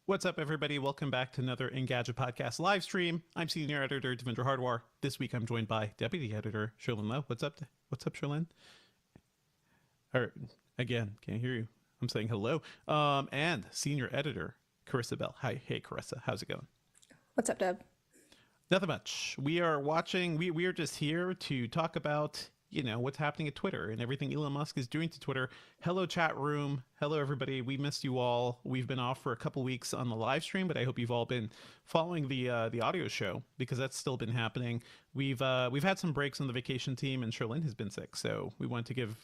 What's up, everybody? Welcome back to another Engadget podcast live stream. I'm senior editor Devendra Hardwar. This week, I'm joined by deputy editor Sherlyn Lowe. What's up? What's up, Sherlyn? Or again, can't hear you. I'm saying hello. And senior editor Carissa Bell. Hi, hey, Carissa. How's it going? What's up, Deb? Nothing much. We are watching. We are just here to talk about, what's happening at Twitter and everything Elon Musk is doing to Twitter. Hello, chat room. Hello, everybody. We missed you all. We've been off for a couple weeks on the live stream, but I hope you've all been following the audio show because that's still been happening. We've had some breaks on the vacation team, and Sherlyn has been sick, so we wanted to give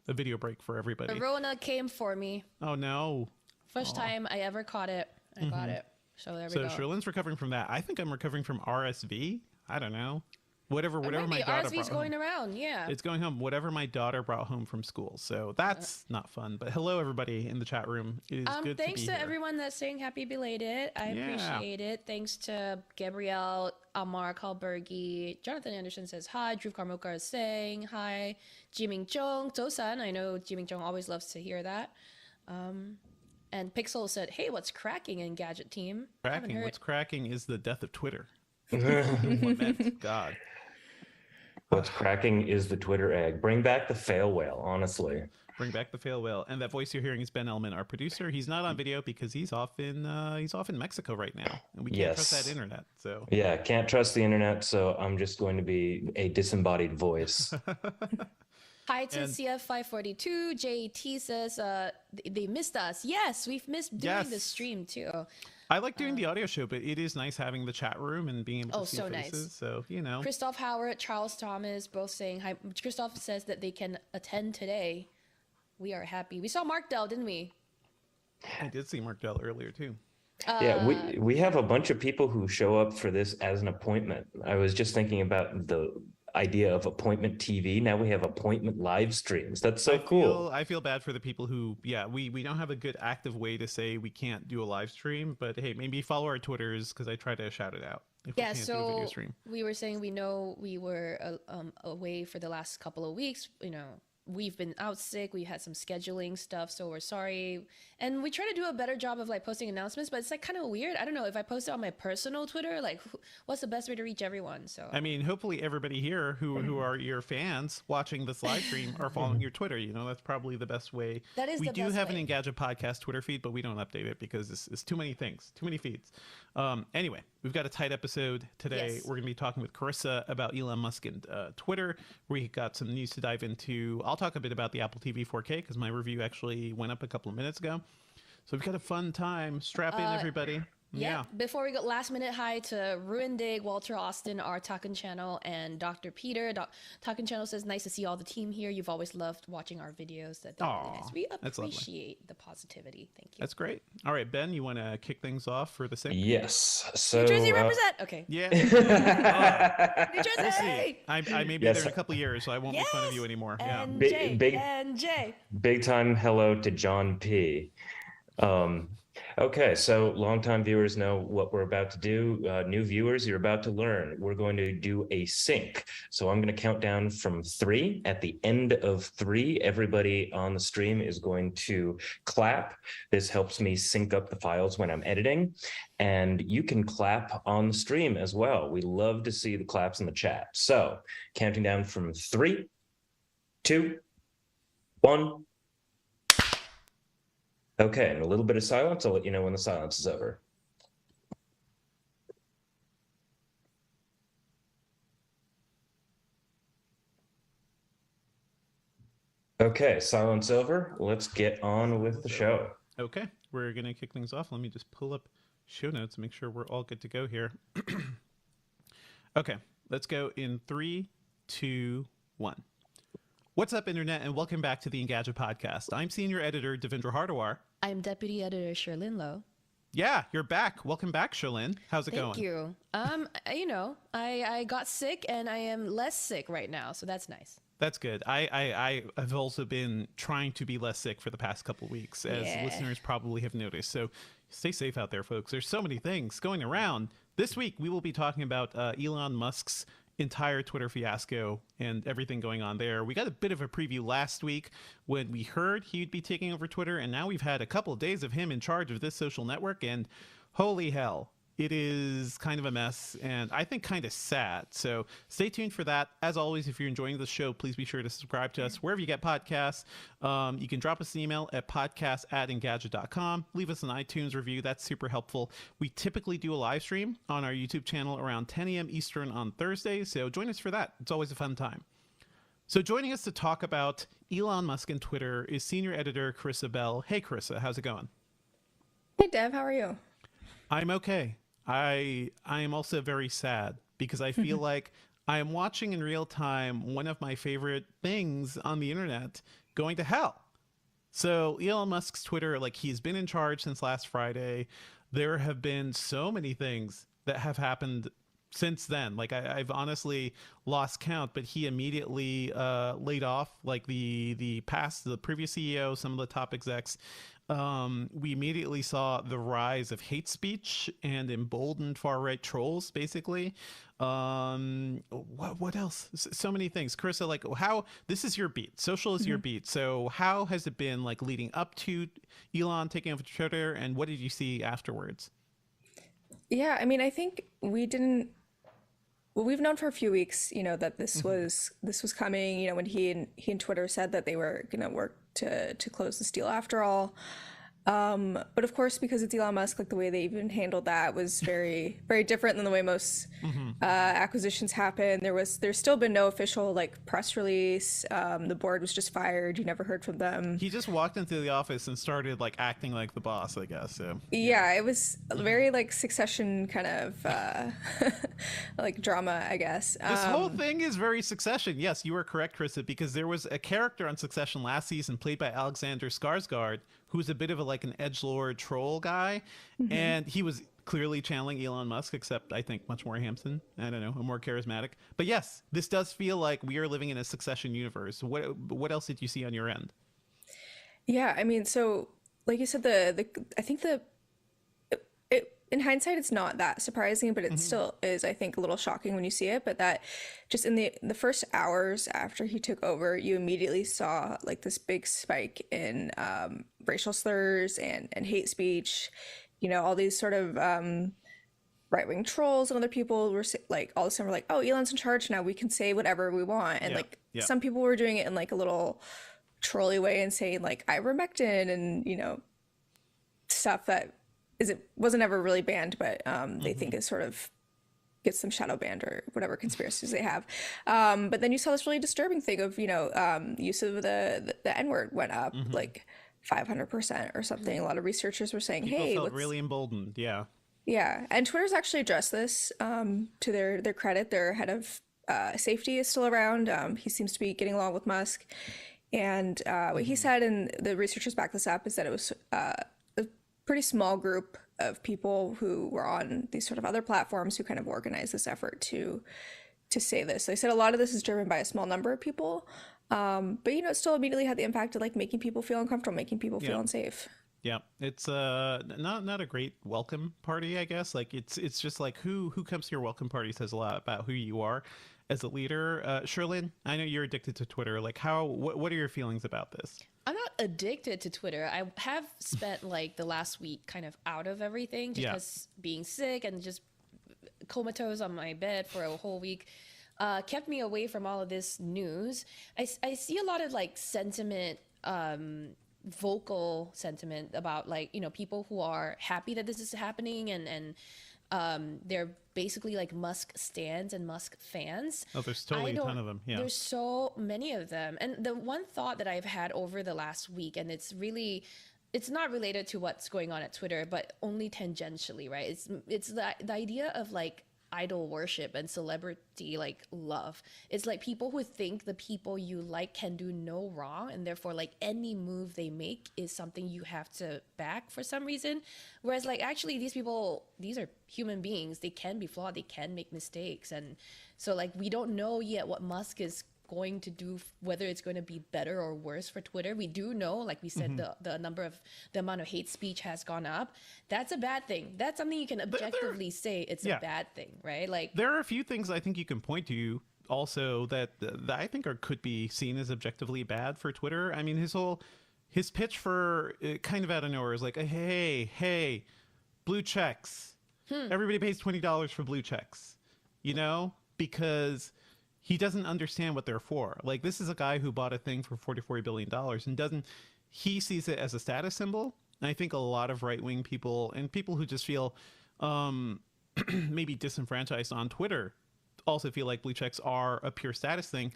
a video break for everybody. The Rona came for me. Oh no! First time I ever caught it. I got it. So there we go. So Sherlyn's recovering from that. I think I'm recovering from RSV. I don't know. Whatever my daughter RSV's brought going home. around, yeah. It's going home. Whatever my daughter brought home from school. So that's not fun. But hello, everybody in the chat room. It is good to be here. Thanks to everyone that's saying happy belated. I appreciate it. Thanks to Gabrielle, Amar Kalbergi, Jonathan Anderson says hi. Drew Karmokar is saying hi. Jiming Chong, Tosan. I know Jiming Chong always loves to hear that. And Pixel said, hey, what's cracking Engadget team? Cracking. What's cracking is the death of Twitter. What meant? God. What's cracking is the Twitter egg. Bring back the fail whale, honestly. Bring back the fail whale. And that voice you're hearing is Ben Elman, our producer. He's not on video because he's off in Mexico right now, and we can't trust that internet. So yeah, can't trust the internet. So I'm just going to be a disembodied voice. Hi to CF542. JT says they missed us. Yes, we've missed doing the stream too. I like doing the audio show, but it is nice having the chat room and being able to see faces. Nice. So, Christoph Howard, Charles Thomas, both saying hi. Christoph says that they can attend today. We are happy. We saw Mark Dell, didn't we? I did see Mark Dell earlier, too. Yeah, we have a bunch of people who show up for this as an appointment. I was just thinking about the idea of appointment TV. Now we have appointment live streams. That's so cool. I feel bad for the people who, we don't have a good active way to say we can't do a live stream, but hey, maybe follow our Twitters because I try to shout it out. If we can't do a video stream. We were saying we know we were away for the last couple of weeks, we've been out sick. We had some scheduling stuff, so we're sorry. And we try to do a better job of posting announcements, but it's kind of weird. I don't know if I post it on my personal Twitter, what's the best way to reach everyone? So I mean, hopefully everybody here who are your fans watching this live stream are following your Twitter. That's probably the best way. That is we the do best have way. An Engadget podcast Twitter feed, but we don't update it because it's too many things, too many feeds. Anyway, we've got a tight episode today. Yes. We're going to be talking with Carissa about Elon Musk and Twitter. We got some news to dive into. I'll talk a bit about the Apple TV 4K because my review actually went up a couple of minutes ago. So we've got a fun time. Strap in, everybody. Yeah. Before we go, last minute hi to Ruin Dig, Walter Austin, our Talkin' Channel, and Dr. Peter. Talkin' Channel says, nice to see all the team here. You've always loved watching our videos. That's really nice. We appreciate the positivity. Thank you. That's great. All right, Ben, you want to kick things off for the sake? Yes. So New Jersey represent. Okay. Yeah. New Jersey. I may be there in a couple of years, so I won't make fun of you anymore. And Jay. Big time hello to John P. Okay, so longtime viewers know what we're about to do. New viewers, you're about to learn. We're going to do a sync. So I'm going to count down from 3. At the end of 3, everybody on the stream is going to clap. This helps me sync up the files when I'm editing. And you can clap on the stream as well. We love to see the claps in the chat. So counting down from 3, 2, 1. Okay, and a little bit of silence. I'll let you know when the silence is over. Okay, silence over. Let's get on with the show. Okay, we're going to kick things off. Let me just pull up show notes and make sure we're all good to go here. Okay, let's go in 3, 2, 1. What's up, Internet, and welcome back to the Engadget podcast. I'm senior editor Devendra Hardwar. I'm deputy editor Sherlyn Lowe. Yeah, you're back. Welcome back, Sherlyn. How's it going? Thank you. I got sick and I am less sick right now, so that's nice. That's good. I have also been trying to be less sick for the past couple of weeks, as listeners probably have noticed. So stay safe out there, folks. There's so many things going around. This week, we will be talking about Elon Musk's entire Twitter fiasco and everything going on there. We got a bit of a preview last week when we heard he'd be taking over Twitter, and now we've had a couple of days of him in charge of this social network, and Holy hell. It is kind of a mess and I think kind of sad. So stay tuned for that. As always, if you're enjoying the show, please be sure to subscribe to us wherever you get podcasts. You can drop us an email at podcast@engadget.com. Leave us an iTunes review. That's super helpful. We typically do a live stream on our YouTube channel around 10 a.m. Eastern on Thursdays. So join us for that. It's always a fun time. So joining us to talk about Elon Musk and Twitter is senior editor Carissa Bell. Hey, Carissa, how's it going? Hey, Dev, how are you? I'm okay. I am also very sad because I feel like I am watching in real time one of my favorite things on the internet going to hell. So Elon Musk's Twitter, like he's been in charge since last Friday. There have been so many things that have happened since then. Like I've honestly lost count, but he immediately laid off like the previous CEO, some of the top execs. We immediately saw the rise of hate speech and emboldened far-right trolls, basically. What else? So many things. Carissa, like how, this is your beat. Social is your beat. So how has it been like leading up to Elon taking over Twitter, and what did you see afterwards? Yeah, I mean, I think we've known for a few weeks, that this was coming, when he and Twitter said that they were going to work to close this deal after all. But of course, because it's Elon Musk, like the way they even handled that was very, very different than the way most acquisitions happen. There's still been no official like press release. The board was just fired. You never heard from them. He just walked into the office and started like acting like the boss, I guess. So yeah, it was very like Succession kind of like drama, I guess. This whole thing is very Succession. Yes, you are correct, Krista, because there was a character on Succession last season played by Alexander Skarsgård, who's a bit of like an edgelord troll guy, and he was clearly channeling Elon Musk, except I think much more handsome. I don't know, more charismatic. But yes, this does feel like we are living in a Succession universe. What else did you see on your end? Yeah, I mean, so like you said, I think in hindsight, it's not that surprising, but it still is, I think, a little shocking when you see it. But that just in the first hours after he took over, you immediately saw like this big spike in racial slurs and hate speech. All these sort of right-wing trolls and other people were like, all of a sudden were like, oh, Elon's in charge now, we can say whatever we want. And some people were doing it in like a little trolly way and saying like ivermectin and, stuff that wasn't ever really banned, but they think it sort of gets them shadow banned or whatever conspiracies they have. But then you saw this really disturbing thing of, use of the N-word went up like 500% or something. A lot of researchers were saying, people hey, felt really emboldened. Yeah. Yeah. And Twitter's actually addressed this to their credit. Their head of safety is still around. He seems to be getting along with Musk. And what he said, and the researchers back this up, is that it was pretty small group of people who were on these sort of other platforms who kind of organized this effort to say this. They said a lot of this is driven by a small number of people, but it still immediately had the impact of like making people feel uncomfortable, making people feel unsafe. Yeah, it's not a great welcome party, I guess. Like it's just like who comes to your welcome party says a lot about who you are as a leader. Sherlyn, I know you're addicted to Twitter. Like what are your feelings about this? I'm not addicted to Twitter. I have spent like the last week kind of out of everything because being sick and just comatose on my bed for a whole week kept me away from all of this news. I see a lot of like sentiment, vocal sentiment about like, people who are happy that this is happening and they're basically like Musk stans and Musk fans. Oh, there's totally a ton of them. Yeah. There's so many of them. And the one thought that I've had over the last week, and it's not related to what's going on at Twitter, but only tangentially, right? It's the idea of like idol worship and celebrity like love. It's like people who think the people you like can do no wrong, and therefore like any move they make is something you have to back for some reason. Whereas like actually these people, these are human beings, they can be flawed, they can make mistakes. And so like we don't know yet what Musk is going to do, whether it's going to be better or worse for Twitter. We do know, like we said, the amount of hate speech has gone up. That's a bad thing. That's something you can objectively say it's a bad thing, right? Like there are a few things I think you can point to also that I think could be seen as objectively bad for Twitter. I mean, his pitch for kind of out of nowhere is like, hey, blue checks. Everybody pays $20 for blue checks, you know, because he doesn't understand what they're for. Like, this is a guy who bought a thing for $44 billion and he sees it as a status symbol. And I think a lot of right-wing people and people who just feel maybe disenfranchised on Twitter also feel like blue checks are a pure status thing.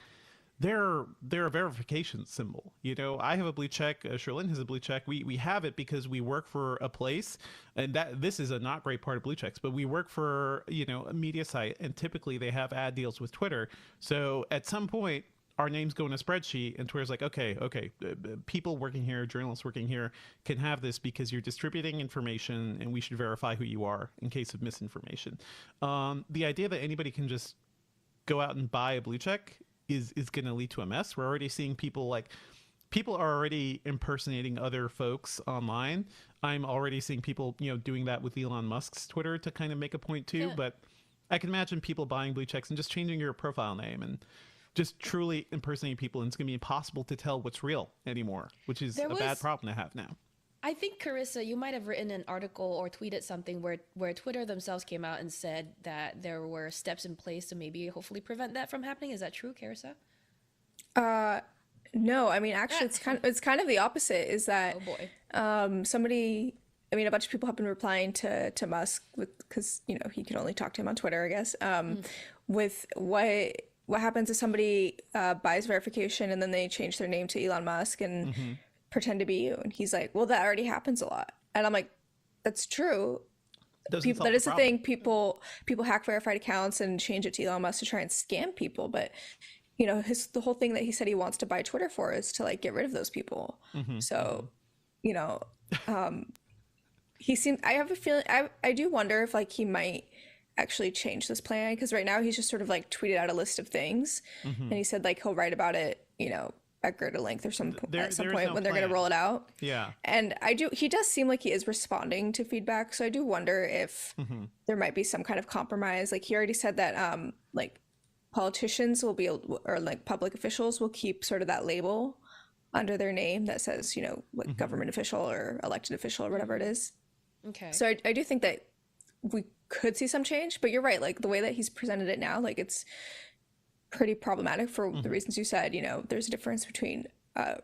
They're a verification symbol. You know, I have a blue check. Sherlyn has a blue check. We have it because we work for a place, and that this is a not great part of blue checks. But we work for, you know, a media site, and typically they have ad deals with Twitter. So at some point, our names go in a spreadsheet, and Twitter's like, okay, people working here, journalists working here, can have this because you're distributing information, and we should verify who you are in case of misinformation. The idea that anybody can just go out and buy a blue check is going to lead to a mess. We're already seeing people are already impersonating other folks online. I'm already seeing people, you know, doing that with Elon Musk's Twitter to kind of make a point too. Yeah. But I can imagine people buying blue checks and just changing your profile name and just truly impersonating people. And it's going to be impossible to tell what's real anymore, which is a bad problem to have now. I think, Carissa, you might have written an article or tweeted something where Twitter themselves came out and said that there were steps in place to maybe hopefully prevent that from happening. Is that true, Carissa? No, I mean, actually, it's kind of the opposite. Is that a bunch of people have been replying to Musk because, you know, he can only talk to him on Twitter, I guess, with what happens if somebody buys verification and then they change their name to Elon Musk and pretend to be you. And he's like, well, that already happens a lot. And I'm like, that's true. That is the thing. People hack verified accounts and change it to Elon Musk to try and scam people. But, you know, the whole thing that he said he wants to buy Twitter for is to, like, get rid of those people. So, you know, I have a feeling, I do wonder if, like, he might actually change this plan, because right now he's just sort of, like, tweeted out a list of things and he said, like, he'll write about it, you know, at greater length or at some point when they're going to roll it out. Yeah. And he does seem like he is responding to feedback. So I do wonder if there might be some kind of compromise. Like, he already said that, like, politicians will be, or like public officials will keep sort of that label under their name that says, you know, like government official or elected official or whatever it is. Okay. So I do think that we could see some change, but you're right. Like, the way that he's presented it now, like, it's pretty problematic for the reasons you said. You know, there's a difference between a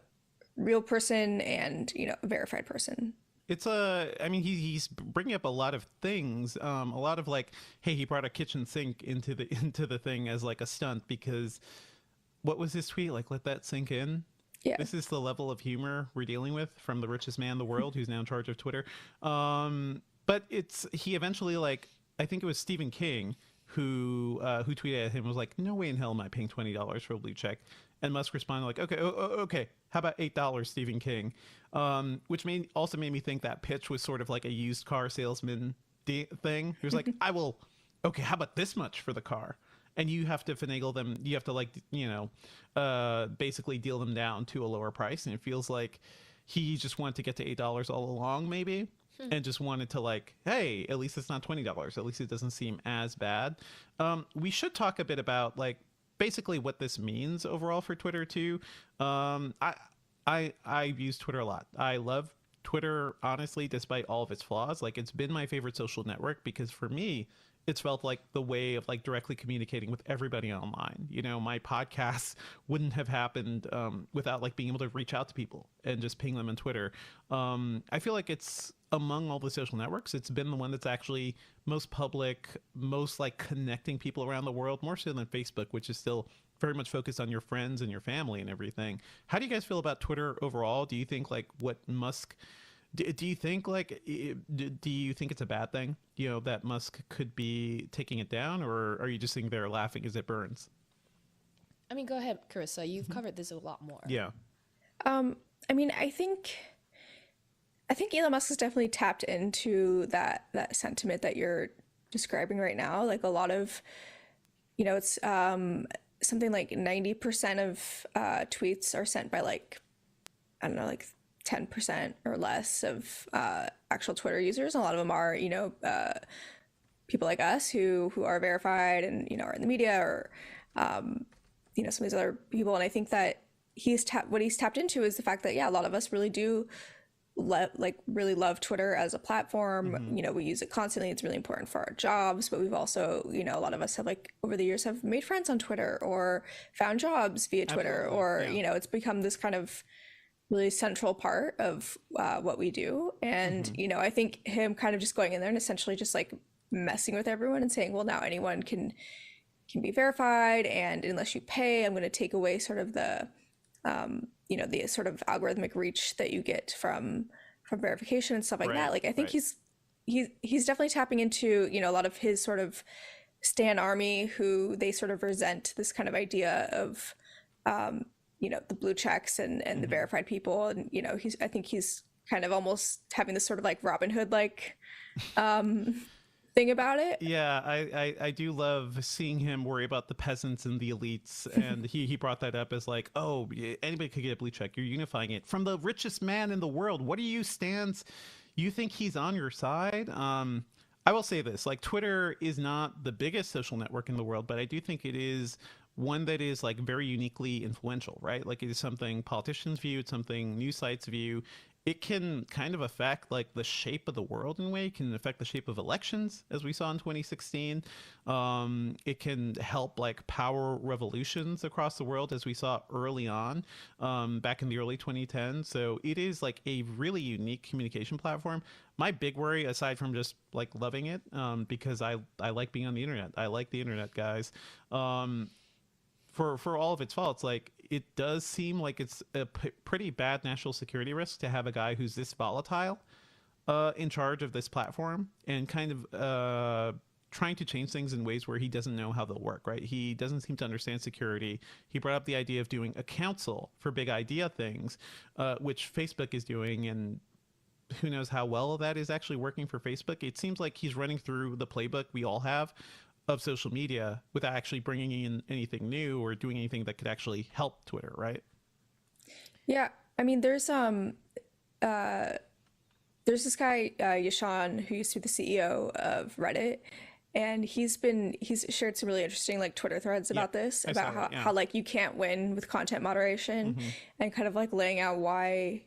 real person and, you know, a verified person. It's I mean, he's bringing up a lot of things, a lot of, like, hey, he brought a kitchen sink into the thing as, like, a stunt, because what was his tweet? Like, let that sink in. Yeah. This is the level of humor we're dealing with from the richest man in the world, who's now in charge of Twitter. But he eventually, like, I think it was Stephen King who tweeted at him, was like, no way in hell am I paying $20 for a blue check. And Musk responded like, okay, how about $8, Stephen King? Which also made me think that pitch was sort of like a used car salesman thing. He was like, how about this much for the car? And you have to finagle them. You have to, like, you know, basically deal them down to a lower price. And it feels like he just wanted to get to $8 all along, maybe. And just wanted to, like, hey, at least it's not $20. At least it doesn't seem as bad. We should talk a bit about, like, basically what this means overall for Twitter too. I use Twitter a lot. I love Twitter, honestly, despite all of its flaws. Like, it's been my favorite social network because for me, it's felt like the way of, like, directly communicating with everybody online. You know, my podcasts wouldn't have happened without, like, being able to reach out to people and just ping them on Twitter. I feel like it's, among all the social networks, it's been the one that's actually most public, most, like, connecting people around the world, more so than Facebook, which is still very much focused on your friends and your family and everything. How do you guys feel about Twitter overall? Do you think, like, what Musk... Do you think, like, do you think it's a bad thing, you know, that Musk could be taking it down, or are you just sitting there laughing as it burns? I mean, go ahead, Carissa. You've covered this a lot more. Yeah. I mean, I think Elon Musk has definitely tapped into that sentiment that you're describing right now. Like, a lot of, you know, it's something like 90% of tweets are sent by, like, I don't know, like 10% or less of actual Twitter users. A lot of them are, you know, people like us who are verified and, you know, are in the media, or, you know, some of these other people. And I think that what he's tapped into is the fact that, yeah, a lot of us really do really love Twitter as a platform. You know, we use it constantly. It's really important for our jobs, but we've also, you know, a lot of us have like over the years have made friends on Twitter or found jobs via Twitter. Absolutely. Or, Yeah. you know, it's become this kind of really central part of what we do. And, you know, I think him kind of just going in there and essentially just like messing with everyone and saying, well, now anyone can be verified, and unless you pay, I'm going to take away sort of the you know, the sort of algorithmic reach that you get from verification and stuff like that. Like I think he's definitely tapping into, you know, a lot of his sort of stan army who they sort of resent this kind of idea of you know, the blue checks and the verified people. And, you know, I think he's kind of almost having this sort of like Robin Hood like thing about it. Yeah, I do love seeing him worry about the peasants and the elites, and he brought that up as like, oh, anybody could get a blue check. You're unifying it from the richest man in the world. What do you stands? You think he's on your side? I will say this: like, Twitter is not the biggest social network in the world, but I do think it is one that is like very uniquely influential, right? Like, it is something politicians view, it's something news sites view. It can kind of affect like the shape of the world in a way. It can affect the shape of elections, as we saw in 2016. It can help like power revolutions across the world, as we saw early on back in the early 2010s. So it is like a really unique communication platform. My big worry, aside from just like loving it, because I like being on the internet. I like the internet, guys. For all of its faults, like, it does seem like it's a pretty bad national security risk to have a guy who's this volatile in charge of this platform and kind of trying to change things in ways where he doesn't know how they'll work, right? He doesn't seem to understand security. He brought up the idea of doing a council for big idea things, which Facebook is doing, and who knows how well that is actually working for Facebook. It seems like he's running through the playbook we all have of social media without actually bringing in anything new or doing anything that could actually help Twitter, right? Yeah, I mean, there's this guy Yashan, who used to be the CEO of Reddit, and he's shared some really interesting like Twitter threads about this, about how like you can't win with content moderation, and kind of like laying out why,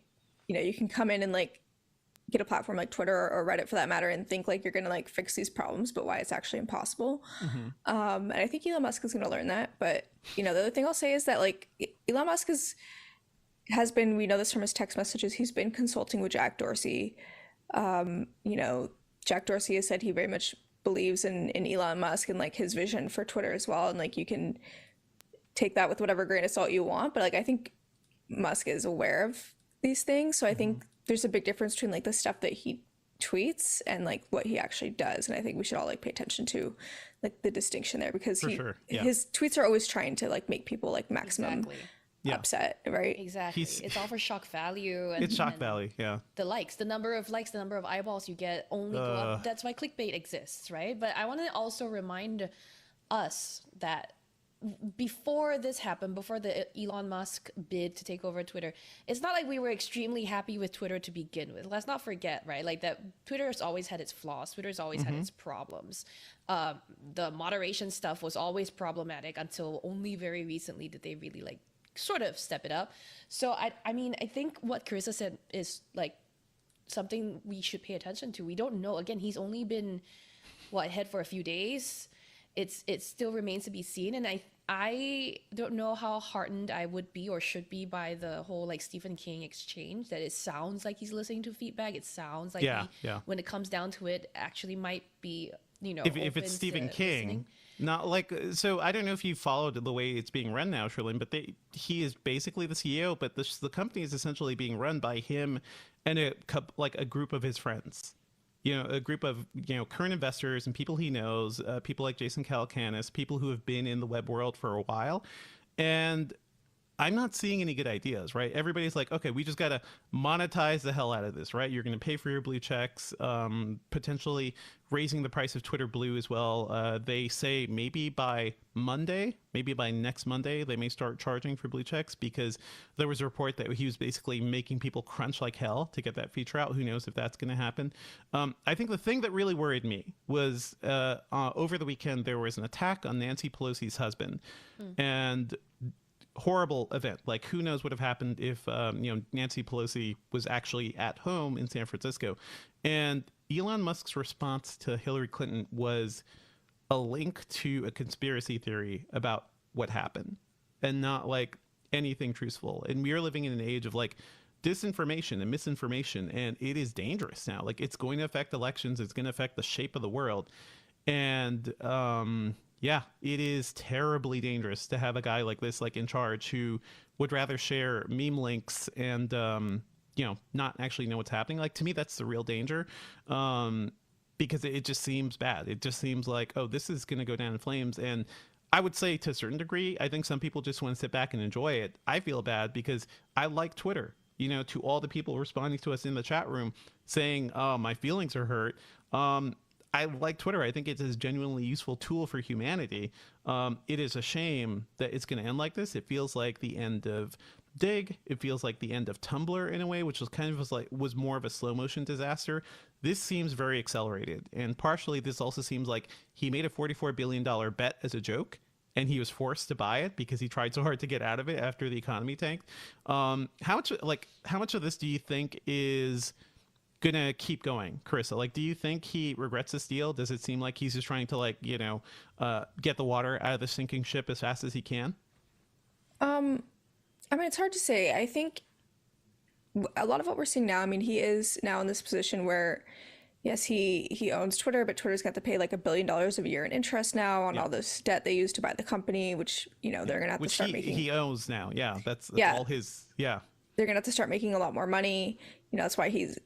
you know, you can come in and like get a platform like Twitter or Reddit for that matter and think like you're gonna like fix these problems, but why it's actually impossible. And I think Elon Musk is gonna learn that. But, you know, the other thing I'll say is that like Elon Musk has been, we know this from his text messages, he's been consulting with Jack Dorsey. You know, Jack Dorsey has said he very much believes in Elon Musk and like his vision for Twitter as well. And like, you can take that with whatever grain of salt you want, but like I think Musk is aware of these things. So I think there's a big difference between like the stuff that he tweets and like what he actually does. And I think we should all like pay attention to like the distinction there, because his tweets are always trying to like make people like maximum upset, right? Exactly. It's all for shock value. And, it's shock value, yeah. The likes, the number of likes, the number of eyeballs you get only go up. That's why clickbait exists, right? But I want to also remind us that before this happened, before the Elon Musk bid to take over Twitter, it's not like we were extremely happy with Twitter to begin with. Let's not forget, right? Like that Twitter has always had its flaws. Twitter's always had its problems. The moderation stuff was always problematic until only very recently did they really like sort of step it up. So I mean, I think what Carissa said is like something we should pay attention to. We don't know. Again, he's only been head for a few days. It still remains to be seen, and I don't know how heartened I would be or should be by the whole like Stephen King exchange. That it sounds like he's listening to feedback. It sounds like when it comes down to it, actually might be, you know, if it's Stephen King. Listening. Not like, so I don't know if you followed the way it's being run now, Sherlyn, but he is basically the CEO, but the company is essentially being run by him and a group of his friends. You know, a group of, you know, current investors and people he knows, people like Jason Calacanis, people who have been in the web world for a while. And I'm not seeing any good ideas, right? Everybody's like, okay, we just got to monetize the hell out of this, right? You're going to pay for your blue checks, potentially raising the price of Twitter Blue as well. They say maybe by next Monday, they may start charging for blue checks, because there was a report that he was basically making people crunch like hell to get that feature out. Who knows if that's going to happen? I think the thing that really worried me was over the weekend, there was an attack on Nancy Pelosi's husband. And horrible event. Like, who knows what would have happened if Nancy Pelosi was actually at home in San Francisco. And Elon Musk's response to Hillary Clinton was a link to a conspiracy theory about what happened, and not like anything truthful. And we are living in an age of like disinformation and misinformation, and it is dangerous now. Like, it's going to affect elections, it's going to affect the shape of the world. And yeah, it is terribly dangerous to have a guy like this, like, in charge, who would rather share meme links and not actually know what's happening. Like, to me, that's the real danger, because it just seems bad. It just seems like, oh, this is going to go down in flames. And I would say, to a certain degree, I think some people just want to sit back and enjoy it. I feel bad because I like Twitter. To all the people responding to us in the chat room saying, oh, my feelings are hurt. I like Twitter. I think it's a genuinely useful tool for humanity. It is a shame that it's going to end like this. It feels like the end of Dig. It feels like the end of Tumblr in a way, which was more of a slow motion disaster. This seems very accelerated. And partially, this also seems like he made a $44 billion bet as a joke, and he was forced to buy it because he tried so hard to get out of it after the economy tanked. How much of this do you think is gonna keep going, Carissa? Like, do you think he regrets this deal? Does it seem like he's just trying to get the water out of the sinking ship as fast as he can? I mean, it's hard to say. I think a lot of what we're seeing now, I mean, he is now in this position where, yes, he owns Twitter, but Twitter's got to pay like $1 billion a year in interest now on all this debt they used to buy the company, which they're gonna have to start making. He owes now. Yeah, that's all his. Yeah, they're gonna have to start making a lot more money. That's why he's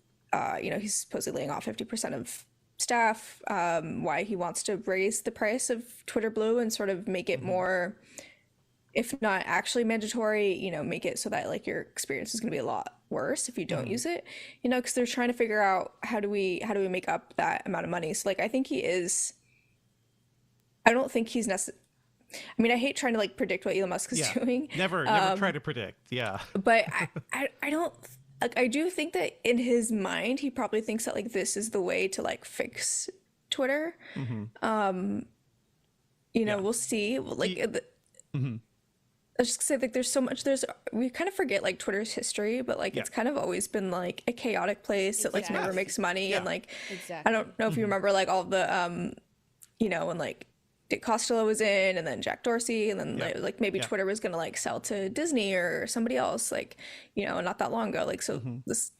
he's supposedly laying off 50% of staff. Why he wants to raise the price of Twitter Blue and sort of make it more, if not actually mandatory, make it so that like your experience is going to be a lot worse if you don't use it, because they're trying to figure out how do we make up that amount of money. So like, I think I don't think he's necessarily, I mean, I hate trying to like predict what Elon Musk is doing. Never try to predict. Yeah. But I don't, like, I do think that in his mind, he probably thinks that like this is the way to like fix Twitter. We'll see. Like, I was just say, like, there's so much, we kind of forget like Twitter's history, but like it's kind of always been like a chaotic place that like never makes money. And like, I don't know if you remember like all the when like Dick Costello was in, and then Jack Dorsey, and then like maybe Twitter was gonna like sell to Disney or somebody else, like not that long ago. Like, so this,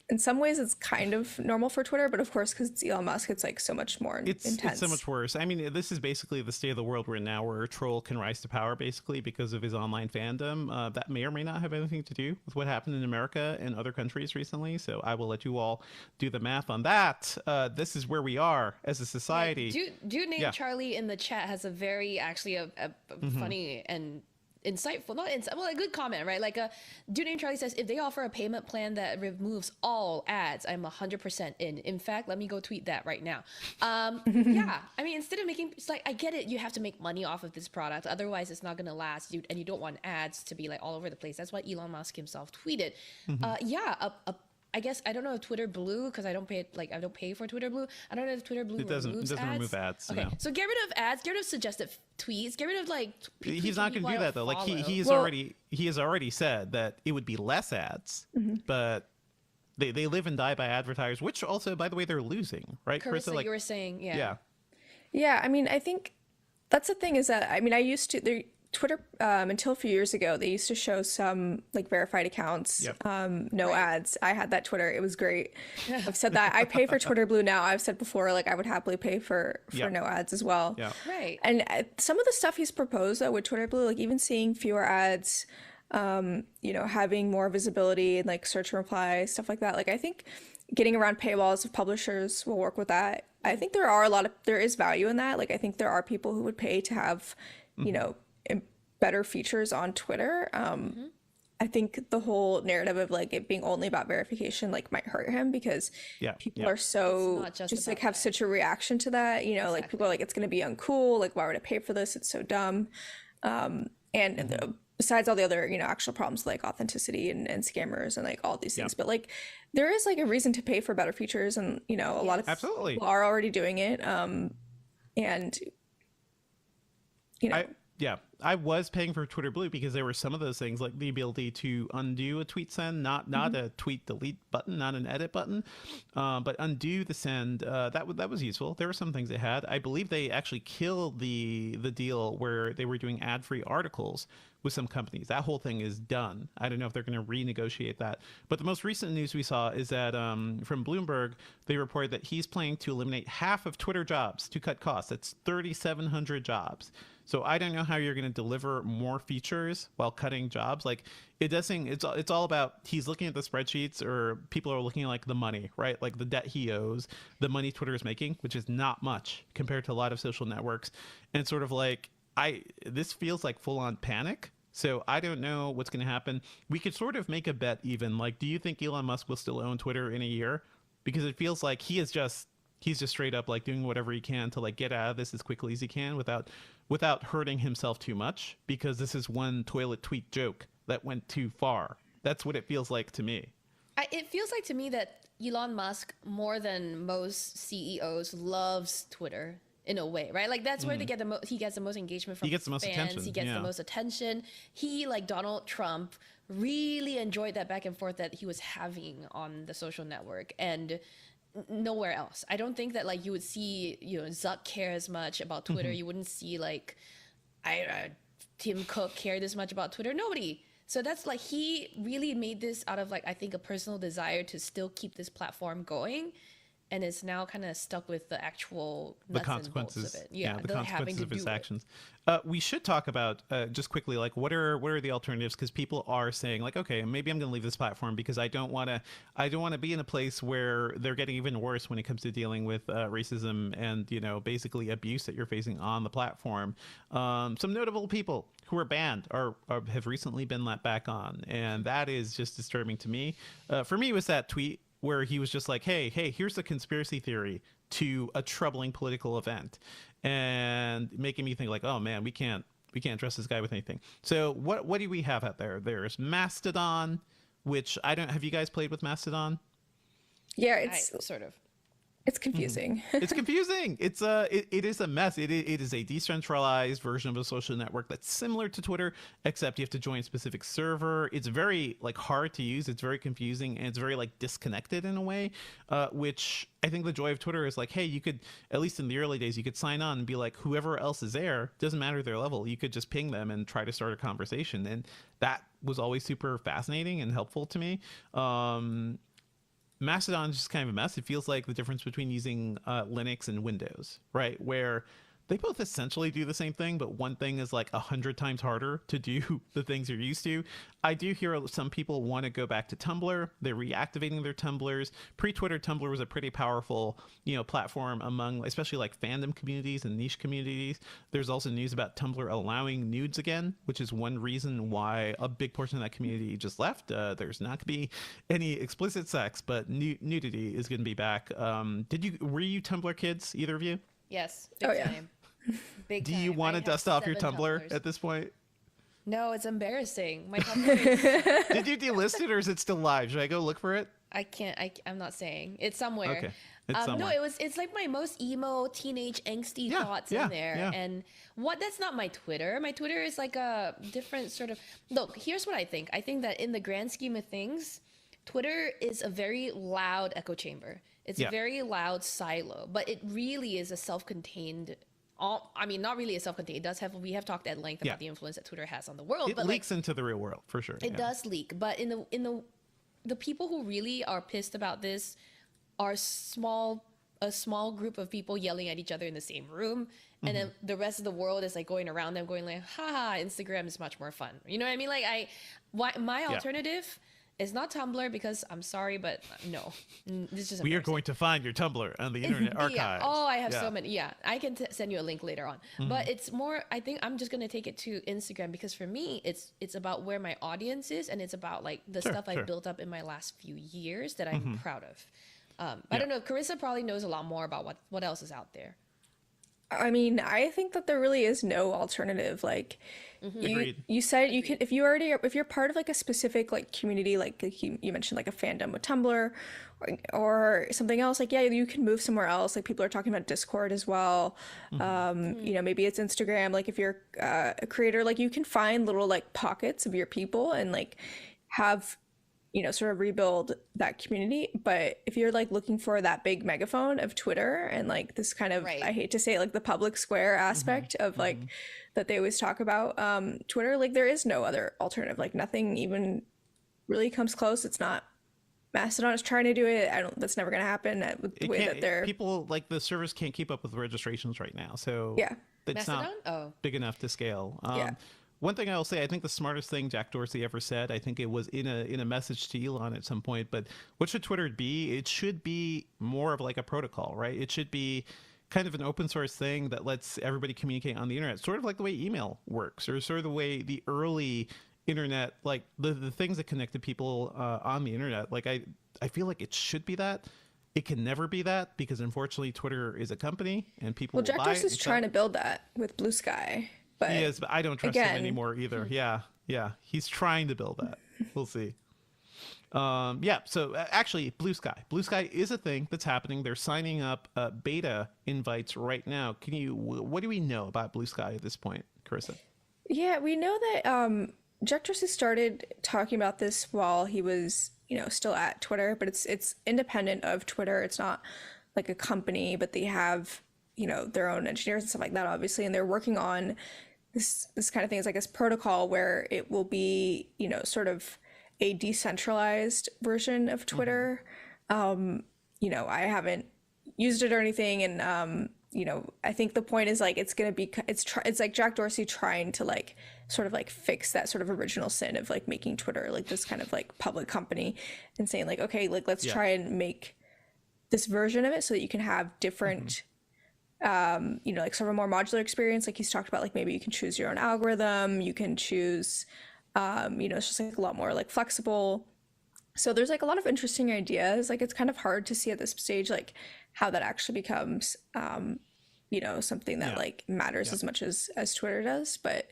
in some ways, it's kind of normal for Twitter, but of course, because it's Elon Musk, it's like so much more intense. It's so much worse. I mean, this is basically the state of the world we're in now, where a troll can rise to power basically because of his online fandom. That may or may not have anything to do with what happened in America and other countries recently. So I will let you all do the math on that. This is where we are as a society. Dude named Charlie in the chat has a very actually a funny and insightful, a good comment, right? Like, a dude named Charlie says, if they offer a payment plan that removes all ads, I'm 100% in. In fact, let me go tweet that right now. Yeah, I mean, instead of it's like, I get it, you have to make money off of this product, otherwise it's not gonna last, and you don't want ads to be like all over the place. That's why Elon Musk himself tweeted. I guess I don't know if Twitter Blue, because I don't pay for Twitter Blue. I don't know if Twitter Blue removes ads. Remove ads. Okay, no. So get rid of ads, get rid of suggestive tweets, get rid of like. He's not going to do that though. Like he has already said that it would be less ads, but they live and die by advertisers, which also, by the way, they're losing, right? Carissa, like you were saying, yeah. I mean, I think that's the thing is that I used to Twitter, until a few years ago, they used to show some like verified accounts, no ads. I had that Twitter. It was great. I've said that. I pay for Twitter Blue now. I've said before, like I would happily pay for no ads as well. Yeah. Right. And some of the stuff he's proposed though with Twitter Blue, like even seeing fewer ads, having more visibility and like search and reply, stuff like that. Like I think getting around paywalls of publishers will work with that. I think there is value in that. Like I think there are people who would pay to have, better features on Twitter. I think the whole narrative of like it being only about verification like might hurt him because people are so just like have such a reaction to that. Exactly. Like people are like, it's going to be uncool. Like why would I pay for this? It's so dumb. Besides all the other, actual problems like authenticity and scammers and like all these things, but like there is like a reason to pay for better features, and a lot of people are already doing it. Yeah, I was paying for Twitter Blue because there were some of those things like the ability to undo a tweet send, not a tweet delete button, not an edit button, but undo the send. That was useful. There were some things they had. I believe they actually killed the deal where they were doing ad free articles with some companies. That whole thing is done. I don't know if they're going to renegotiate that. But the most recent news we saw is that from Bloomberg, they reported that he's planning to eliminate half of Twitter jobs to cut costs. That's 3,700 jobs. So I don't know how you're going to deliver more features while cutting jobs. Like it doesn't. It's all about he's looking at the spreadsheets, or people are looking at like the money, right? Like the debt he owes, the money Twitter is making, which is not much compared to a lot of social networks. And it's sort of like this feels like full on panic. So I don't know what's going to happen. We could sort of make a bet even. Like, do you think Elon Musk will still own Twitter in a year? Because it feels like he's just straight up like doing whatever he can to like get out of this as quickly as he can without hurting himself too much, because this is one toilet tweet joke that went too far. That's what it feels like to me. It feels like to me that Elon Musk, more than most CEOs, loves Twitter in a way, right? Like that's where they get he gets the most engagement from he gets the most fans. attention. He gets the most attention. He, like Donald Trump, really enjoyed that back and forth that he was having on the social network, and nowhere else. I don't think that like you would see, Zuck care as much about Twitter. You wouldn't see like Tim Cook care this much about Twitter. Nobody. So that's like he really made this out of like I think a personal desire to still keep this platform going, and it's now kind of stuck with the actual nuts consequences and bolts of it. Yeah, the consequences of his actions. It. We should talk about just quickly like what are the alternatives, because people are saying like, okay, maybe I'm going to leave this platform because I don't want to be in a place where they're getting even worse when it comes to dealing with racism and basically abuse that you're facing on the platform. Some notable people who are banned have recently been let back on, and that is just disturbing to me. For me, it was that tweet where he was just like, hey, here's a conspiracy theory to a troubling political event, and making me think like, oh man, we can't trust this guy with anything. So what do we have out there? There's Mastodon, which have you guys played with Mastodon? Yeah, it's sort of. It's confusing. It's confusing. It is a mess. It is a decentralized version of a social network that's similar to Twitter, except you have to join a specific server. It's very like hard to use. It's very confusing, and it's very like disconnected in a way, which I think the joy of Twitter is like, hey, you could, at least in the early days, you could sign on and be like, whoever else is there, doesn't matter their level, you could just ping them and try to start a conversation. And that was always super fascinating and helpful to me. Mastodon is just kind of a mess. It feels like the difference between using Linux and Windows, right? Where they both essentially do the same thing, but one thing is like 100 times harder to do the things you're used to. I do hear some people want to go back to Tumblr. They're reactivating their Tumblrs. Pre-Twitter, Tumblr was a pretty powerful, platform among especially like fandom communities and niche communities. There's also news about Tumblr allowing nudes again, which is one reason why a big portion of that community just left. There's not going to be any explicit sex, but nudity is going to be back. Were you Tumblr kids, either of you? Yes. Big time. Big Do you want to dust off your Tumblr at this point? No, it's embarrassing. My Tumblr is... Did you delist it, or is it still live? Should I go look for it? I can't. I'm not saying. It's somewhere. Okay. It's somewhere. No, it's like my most emo teenage angsty thoughts in there. Yeah. And that's not my Twitter. My Twitter is like a different sort of... Look, here's what I think. I think that in the grand scheme of things, Twitter is a very loud echo chamber. It's a very loud silo, but it really is a self-contained... not really a self-contained. We have talked at length about the influence that Twitter has on the world. It leaks into the real world for sure. It does leak, but in the people who really are pissed about this are a small group of people yelling at each other in the same room, and then the rest of the world is like going around them, going like, "Ha, Instagram is much more fun." You know what I mean? Like my alternative. It's not Tumblr, because I'm sorry, but no. This is we are going to find your Tumblr on the Internet Archive. Yeah. Oh, I have so many. Yeah, I can send you a link later on. But it's more, I think I'm just going to take it to Instagram, because for me, it's about where my audience is, and it's about like the stuff I built up in my last few years that I'm proud of. I don't know. Carissa probably knows a lot more about what else is out there. I mean, I think that there really is no alternative. Like Agreed. you said you can, if you're part of like a specific like community, like you mentioned like a fandom with Tumblr or something else, like yeah, you can move somewhere else. Like people are talking about Discord as well. You know, maybe it's Instagram. Like if you're a creator, like you can find little like pockets of your people and like have, you know, sort of rebuild that community. But if you're like looking for that big megaphone of Twitter and like this kind of, Right. I hate to say it, like the public square aspect of like that they always talk about, Twitter, like there is no other alternative. Like nothing even really comes close. It's not, Mastodon is trying to do it. I don't, that's never going to happen with the It way can't, that they're, people like the servers can't keep up with registrations right now, so yeah. it's not Mastodon? Oh. big enough to scale. Yeah. One thing I will say, I think the smartest thing Jack Dorsey ever said, I think it was in a message to Elon at some point, but what should Twitter be? It should be more of like a protocol, right? It should be kind of an open source thing that lets everybody communicate on the internet, sort of like the way email works, or sort of the way the early internet, like the things that connected people on the internet. Like I feel like it should be that. It can never be that because unfortunately Twitter is a company and people Well, will Jack buy Dorsey's it. trying to build that with Blue Sky, but He is, but I don't trust him again, anymore either. Yeah, yeah, he's trying to build that. We'll see. Yeah, so actually, Blue Sky is a thing that's happening. They're signing up beta invites right now. What do we know about Blue Sky at this point, Carissa? yeah, we know that Jack Dorsey started talking about this while he was, you know, still at Twitter, but it's independent of Twitter. It's not like a company, but they have, you know, their own engineers and stuff like that, obviously, and they're working on this kind of thing. It's like this protocol where it will be, you know, sort of a decentralized version of Twitter. You know, I haven't used it or anything, and you know, I think the point is like it's gonna be it's like Jack Dorsey trying to like sort of like fix that sort of original sin of like making Twitter like this kind of like public company and saying like, okay, like let's try and make this version of it so that you can have different you know, like sort of a more modular experience. Like he's talked about, like maybe you can choose your own algorithm, you can choose you know, it's just like a lot more like flexible. So there's like a lot of interesting ideas. Like it's kind of hard to see at this stage like how that actually becomes you know, something that like matters as much as Twitter does. But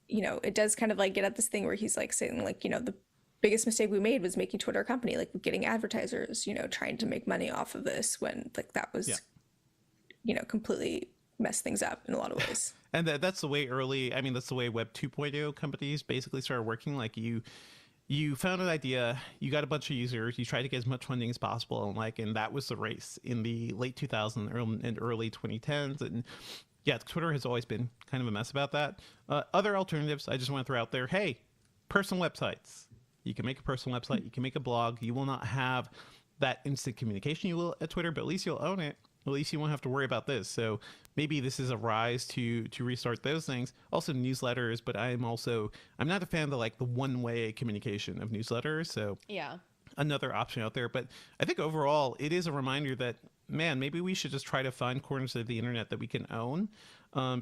you know, it does kind of like get at this thing where he's like saying like, you know, the biggest mistake we made was making Twitter a company, like getting advertisers, you know, trying to make money off of this when like that was you know, completely messed things up in a lot of ways. And that's the way early, I mean, that's the way Web 2.0 companies basically started working. Like you found an idea, you got a bunch of users, you tried to get as much funding as possible, and that was the race in the late 2000s and early 2010s. And yeah, Twitter has always been kind of a mess about that. Other alternatives I just want to throw out there: hey, personal websites. You can make a personal website, you can make a blog. You will not have that instant communication you will at Twitter, but at least you'll own it. At least you won't have to worry about this. So maybe this is a rise to restart those things. Also newsletters, but I'm not a fan of the one-way communication of newsletters. So Yeah. another option out there. But I think overall it is a reminder that, man, maybe we should just try to find corners of the internet that we can own,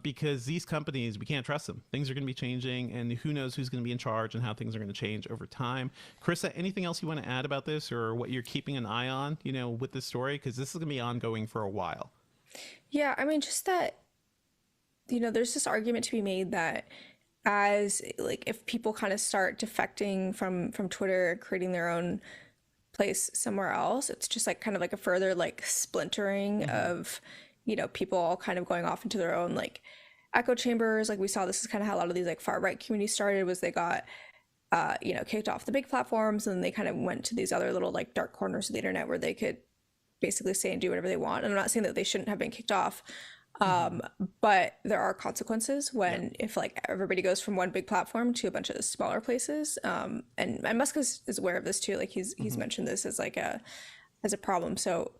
because these companies, we can't trust them. Things are going to be changing, and who knows who's going to be in charge and how things are going to change over time. Carissa, anything else you want to add about this, or what you're keeping an eye on, you know, with this story? Because this is going to be ongoing for a while. Yeah, I mean, just that, you know, there's this argument to be made that as like if people kind of start defecting from Twitter, creating their own place somewhere else, it's just like kind of like a further like splintering of, you know, people all kind of going off into their own like echo chambers. Like we saw, this is kind of how a lot of these like far right communities started, was they got you know, kicked off the big platforms, and they kind of went to these other little like dark corners of the internet where they could basically say and do whatever they want. And I'm not saying that they shouldn't have been kicked off, but there are consequences when if like everybody goes from one big platform to a bunch of smaller places. And Musk is aware of this too. Like he's mentioned this as like as a problem. So,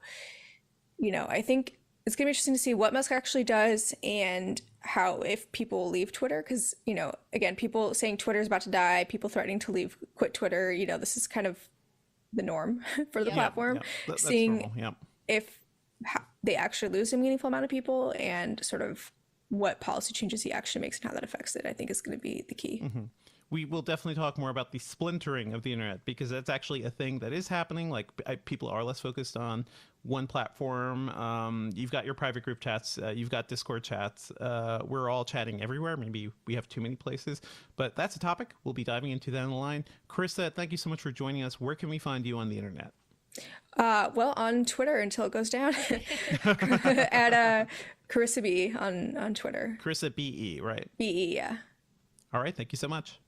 you know, I think it's gonna be interesting to see what Musk actually does and how, if people leave Twitter, because, you know, again, people saying Twitter is about to die, people threatening to quit Twitter, you know, this is kind of the norm for the platform. That's seeing normal. if they actually lose a meaningful amount of people, and sort of what policy changes he actually makes and how that affects it, I think is going to be the key. we will definitely talk more about the splintering of the internet, because that's actually a thing that is happening. Like, people are less focused on one platform. You've got your private group chats. You've got Discord chats. We're all chatting everywhere. Maybe we have too many places, but that's a topic we'll be diving into down the line. Carissa, thank you so much for joining us. Where can we find you on the internet? Well, on Twitter until it goes down at Carissa B on Twitter. Carissa BE, right? BE, yeah. All right. Thank you so much.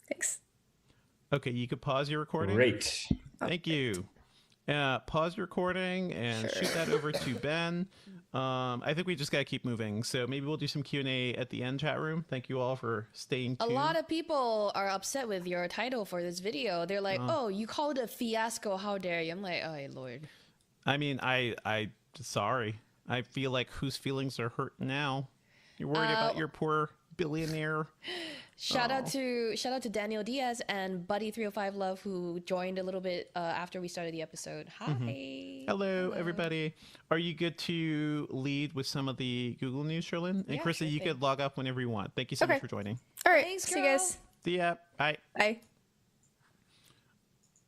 Thanks. Okay, you could pause your recording. Great. Thank you. Pause your recording and shoot that over to Ben. I think we just got to keep moving. So maybe we'll do some Q&A at the end, chat room. Thank you all for staying tuned. A lot of people are upset with your title for this video. They're like, oh, you called it a fiasco. How dare you? I'm like, oh, Lord. I mean, I sorry. I feel like whose feelings are hurt now? You're worried about your poor billionaire. Shout out to Daniel Diaz and Buddy305 Love, who joined a little bit after we started the episode. Hi. Hello, everybody. Are you good to lead with some of the Google news, Sherlyn? And Yeah, Carissa, sure you thing. could log up whenever you want. Thank you so much for joining. All right. Thanks, See you girl. guys. See ya. Bye. Bye.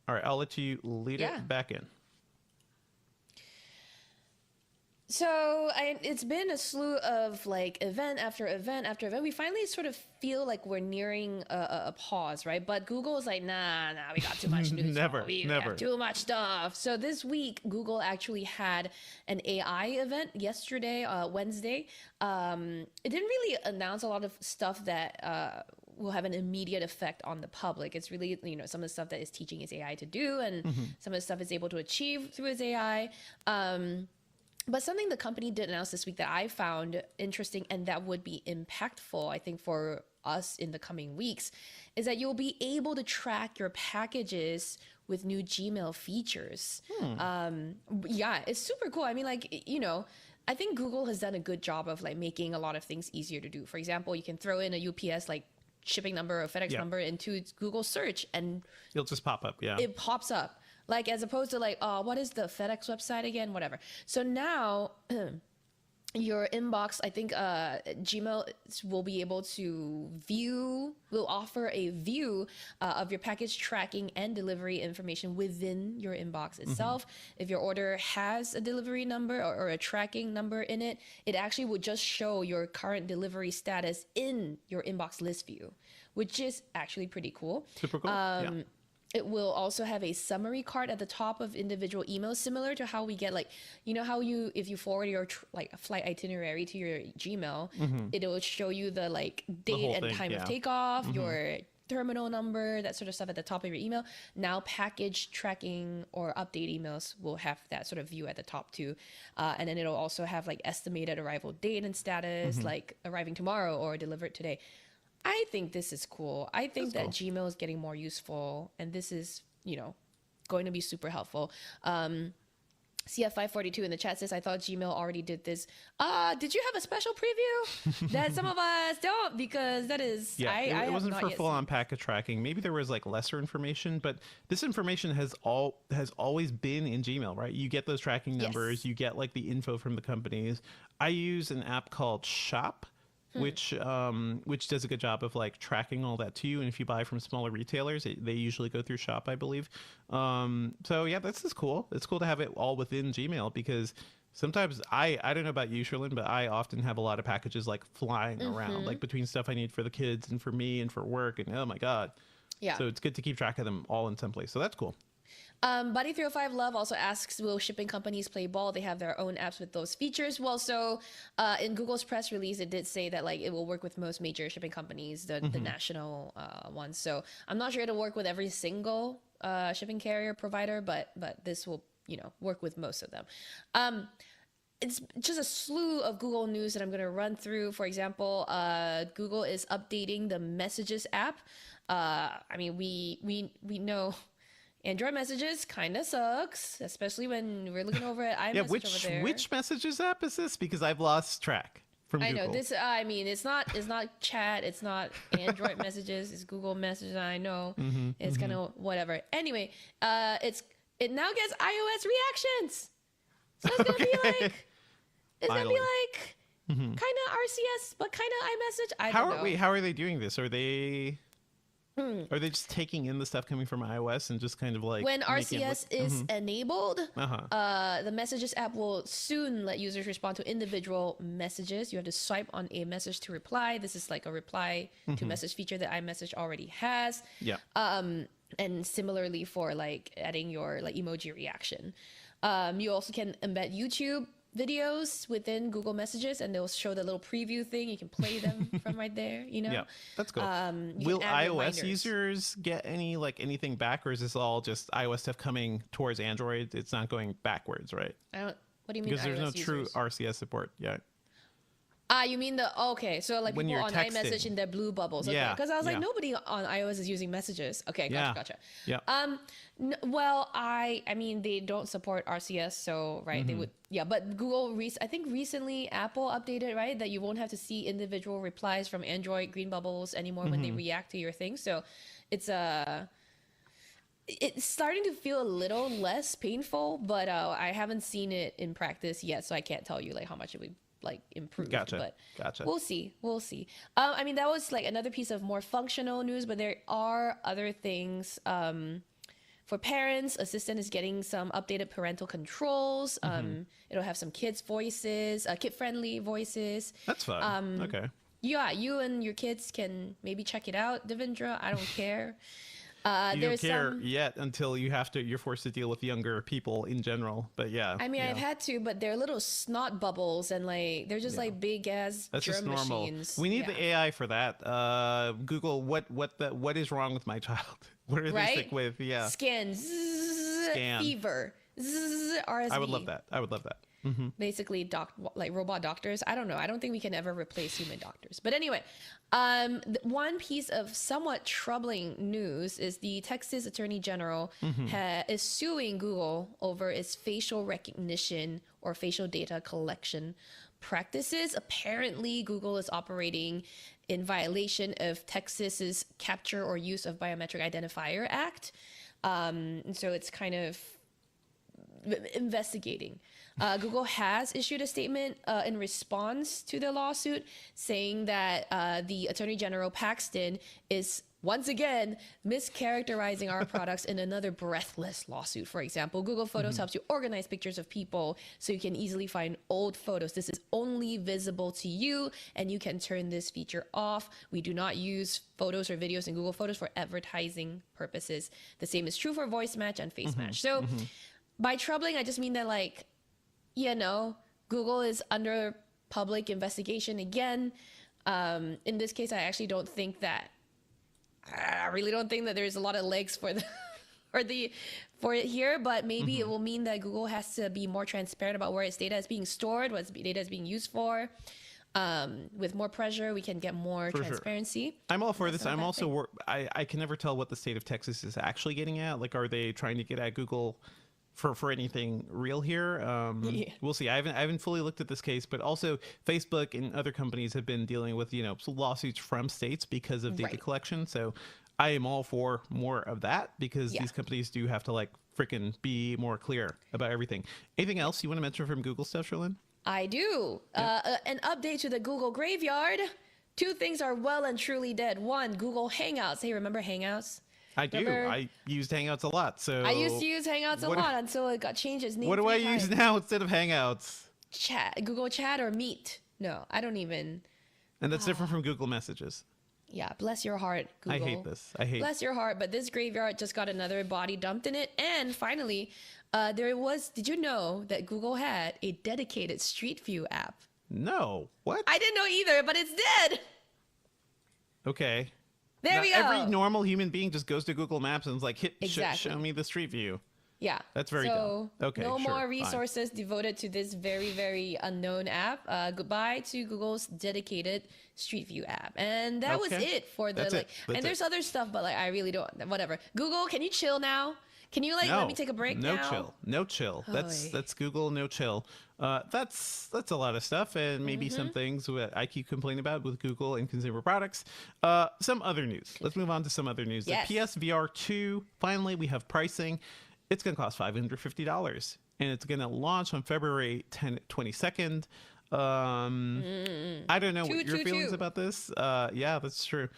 All right, I'll let you lead it back in. So it's been a slew of like event after event after event. We finally sort of feel like we're nearing a pause, right? But Google is like, nah, we got too much news. We have too much stuff. So this week, Google actually had an AI event yesterday, Wednesday. It didn't really announce a lot of stuff that will have an immediate effect on the public. It's really, some of the stuff that it's teaching its AI to do, and some of the stuff it's able to achieve through its AI. But something the company did announce this week that I found interesting and that would be impactful, I think, for us in the coming weeks, is that you'll be able to track your packages with new Gmail features. Yeah, it's super cool. I mean, I think Google has done a good job of like making a lot of things easier to do. For example, you can throw in a UPS like shipping number or FedEx number into Google search and it'll just pop up. Yeah, it pops up. Like, as opposed to like, oh, what is the FedEx website again? Whatever. So now your inbox, I think Gmail will be able to will offer a view of your package tracking and delivery information within your inbox itself. If your order has a delivery number or a tracking number in it, it actually would just show your current delivery status in your inbox list view, which is actually pretty cool. Super cool. Yeah. It will also have a summary card at the top of individual emails, similar to how we get how if you forward your a flight itinerary to your Gmail, it will show you the date and time of takeoff, your terminal number, that sort of stuff at the top of your email. Now package tracking or update emails will have that sort of view at the top too. And then it'll also have estimated arrival date and status, like arriving tomorrow or delivered today. I think this is cool. I think that Gmail is getting more useful, and this is, going to be super helpful. CF542 in the chat says, I thought Gmail already did this. Did you have a special preview? That some of us don't, because that is... Yeah, it wasn't for full-on package tracking. Maybe there was lesser information, but this information has always been in Gmail, right? You get those tracking numbers, you get the info from the companies. I use an app called Shop, which does a good job of tracking all that to you. And if you buy from smaller retailers, they usually go through Shop, I believe. So yeah, this is cool. It's cool to have it all within Gmail, because sometimes I don't know about you, Sherlyn, but I often have a lot of packages flying around, between stuff I need for the kids and for me and for work, and oh my God. Yeah. So it's good to keep track of them all in some place. So that's cool. Buddy305 Love also asks, will shipping companies play ball? They have their own apps with those features. Well, so in Google's press release, it did say that it will work with most major shipping companies, the national ones. So I'm not sure it'll work with every single shipping carrier provider, but this will, work with most of them. It's just a slew of Google news that I'm going to run through. For example, Google is updating the Messages app. I mean, we know Android Messages kind of sucks, especially when we're looking over at iMessage over there. Which Messages app is this? Because I've lost track from Google. I know this. I mean, it's not chat. It's not Android Messages. It's Google Messages. I know it's kind of whatever. Anyway, it now gets iOS reactions, so it's gonna be kind of RCS, but kind of iMessage. I don't know. How are they doing this? Are they? Are they just taking in the stuff coming from iOS and just kind of like when RCS is enabled, the Messages app will soon let users respond to individual messages. You have to swipe on a message to reply. This is like a reply to message feature that iMessage already has. Yeah. And similarly for like adding your like emoji reaction. You also can embed YouTube videos within Google Messages, and they'll show the little preview thing. You can play them from right there, you know? Yeah, that's cool. Will iOS users get anything back, or is this all just iOS stuff coming towards Android? It's not going backwards, right? What do you mean? Because there's no true RCS support yet. You mean so like when people on texting. iMessage in their blue bubbles. Okay. Yeah. Because I was like, nobody on iOS is using Messages. Okay, gotcha. Yeah. Well, I mean, they don't support RCS, so right, they would. Yeah, but Google, I think recently Apple updated, right, that you won't have to see individual replies from Android green bubbles anymore when they react to your thing. So it's starting to feel a little less painful, but I haven't seen it in practice yet, so I can't tell you like how much it would like improved. Gotcha. We'll see. I mean, that was like another piece of more functional news, but there are other things. For parents, Assistant is getting some updated parental controls. It'll have some kids' voices, kid-friendly voices. That's fun. Okay. Yeah, you and your kids can maybe check it out, Devendra. I don't care. You don't care yet until you're forced to deal with younger people in general. But yeah. I mean, I've had to, but they're little snot bubbles and like they're just like big ass That's germ just normal. machines. We need the AI for that. Google, what is wrong with my child? What are they sick with? Yeah. Scan. Fever. RSV. I would love that. Basically like robot doctors. I don't know. I don't think we can ever replace human doctors. But anyway, one piece of somewhat troubling news is the Texas Attorney General is suing Google over its facial recognition or facial data collection practices. Apparently, Google is operating in violation of Texas's Capture or Use of Biometric Identifier Act. And so it's kind of investigating. Google has issued a statement in response to the lawsuit saying that the Attorney General Paxton is once again mischaracterizing our products in another breathless lawsuit. For example, Google Photos helps you organize pictures of people so you can easily find old photos. This is only visible to you, and you can turn this feature off. We do not use photos or videos in Google Photos for advertising purposes. The same is true for voice match and face match. So by troubling, I just mean that, like, Google is under public investigation again. In this case, I really don't think that there's a lot of legs for it here, but maybe it will mean that Google has to be more transparent about where its data is being stored, what its data is being used for. With more pressure, we can get more transparency. Sure. I'm all for this. I'm also I can never tell what the state of Texas is actually getting at. Like, are they trying to get at Google for anything real here? We'll see. I haven't fully looked at this case, but also Facebook and other companies have been dealing with lawsuits from states because of data collection. So I am all for more of that, because these companies do have to freaking be more clear about everything. Anything else you want to mention from Google stuff, Sherlyn? I do. An update to the Google graveyard. 2 things are well and truly dead. 1, Google Hangouts. Hey, remember Hangouts? I do. I used Hangouts a lot. So I used to use Hangouts a lot until it got changed its name. What do I use now instead of Hangouts? Google Chat or Meet. No, I don't even. And that's different from Google Messages. Yeah, bless your heart, Google. I hate this. Bless your heart, but this graveyard just got another body dumped in it. And finally, did you know that Google had a dedicated Street View app? No. What? I didn't know either, but it's dead. Okay. There we go. Every normal human being just goes to Google Maps and is like, show me the Street View. Yeah. That's very dumb. Okay, no more resources devoted to this very, very unknown app. Goodbye to Google's dedicated Street View app. And that was it for the and there's other stuff, but I really don't, whatever. Google, can you chill now? Can you let me take a break now? No chill. That's Google, no chill. That's a lot of stuff, and maybe some things that I keep complaining about with Google and consumer products. Some other news. Let's move on to some other news. Yes. The PSVR 2, finally we have pricing. It's going to cost $550, and it's going to launch on February 22nd. I don't know what your feelings about this. Yeah, that's true.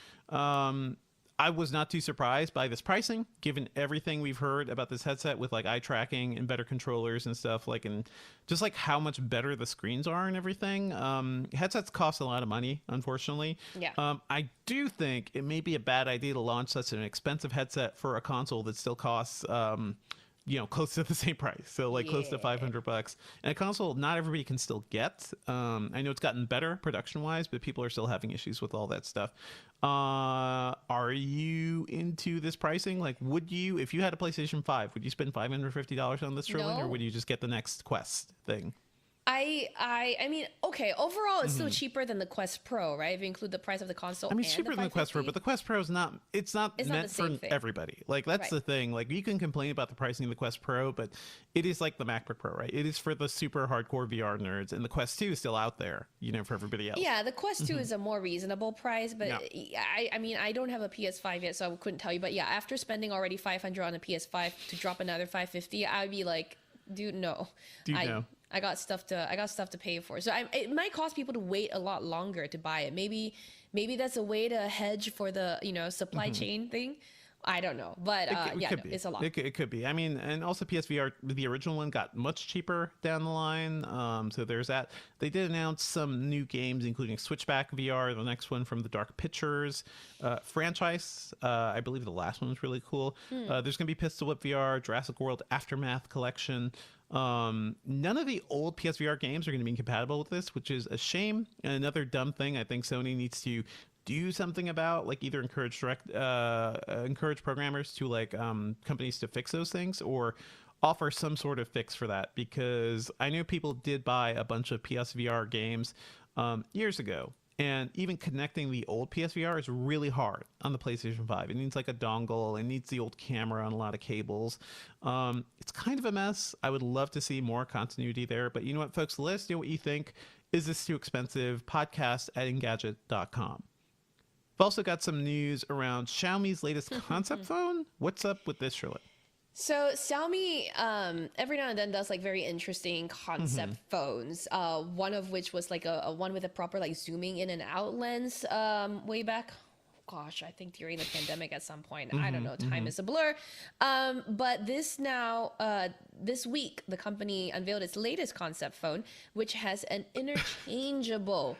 I was not too surprised by this pricing, given everything we've heard about this headset with like eye tracking and better controllers and stuff, like, and just like how much better the screens are and everything. Headsets cost a lot of money, unfortunately. Yeah. I do think it may be a bad idea to launch such an expensive headset for a console that still costs close to the same price, so like close to $500. And a console not everybody can still get. I know it's gotten better production wise, but people are still having issues with all that stuff. Are you into this pricing? Like, would you, if you had a PlayStation 5, would you spend $550 on this, Sherlyn, or would you just get the next Quest thing? I mean, okay, overall it's still cheaper than the Quest Pro, right? If you include the price of the console. I mean, it's cheaper than the Quest Pro, but the Quest Pro is not meant for everybody. Like, that's the thing. Like, you can complain about the pricing of the Quest Pro, but it is like the MacBook Pro, right? It is for the super hardcore VR nerds, and the Quest 2 is still out there, for everybody else. Yeah, the Quest 2 is a more reasonable price, but I mean, I don't have a PS5 yet, so I couldn't tell you. But yeah, after spending already $500 on a PS5 to drop another $550, I'd be like, dude, no. I got stuff to pay for. So it might cause people to wait a lot longer to buy it. Maybe that's a way to hedge for the supply chain thing. I don't know, but it's a lot. It could be. I mean, and also PSVR, the original one, got much cheaper down the line. So there's that. They did announce some new games, including Switchback VR, the next one from the Dark Pictures franchise. I believe the last one was really cool. There's going to be Pistol Whip VR, Jurassic World Aftermath Collection. None of the old PSVR games are going to be compatible with this, which is a shame. And another dumb thing I think Sony needs to do something about, like either encourage programmers to like companies to fix those things, or offer some sort of fix for that, because I know people did buy a bunch of PSVR games years ago, and even connecting the old PSVR is really hard on the PlayStation 5. It needs like a dongle, it needs the old camera on a lot of cables. It's kind of a mess. I would love to see more continuity there, but you know what, folks, let us know what you think. Is this too expensive? podcast@engadget.com. We've also got some news around Xiaomi's latest concept phone. What's up with this, Shirley? So Xiaomi every now and then does like very interesting concept phones. One of which was like a one with a proper like zooming in and out lens way back. Gosh, I think during the pandemic at some point. I don't know. Time is a blur. But this week, the company unveiled its latest concept phone, which has an interchangeable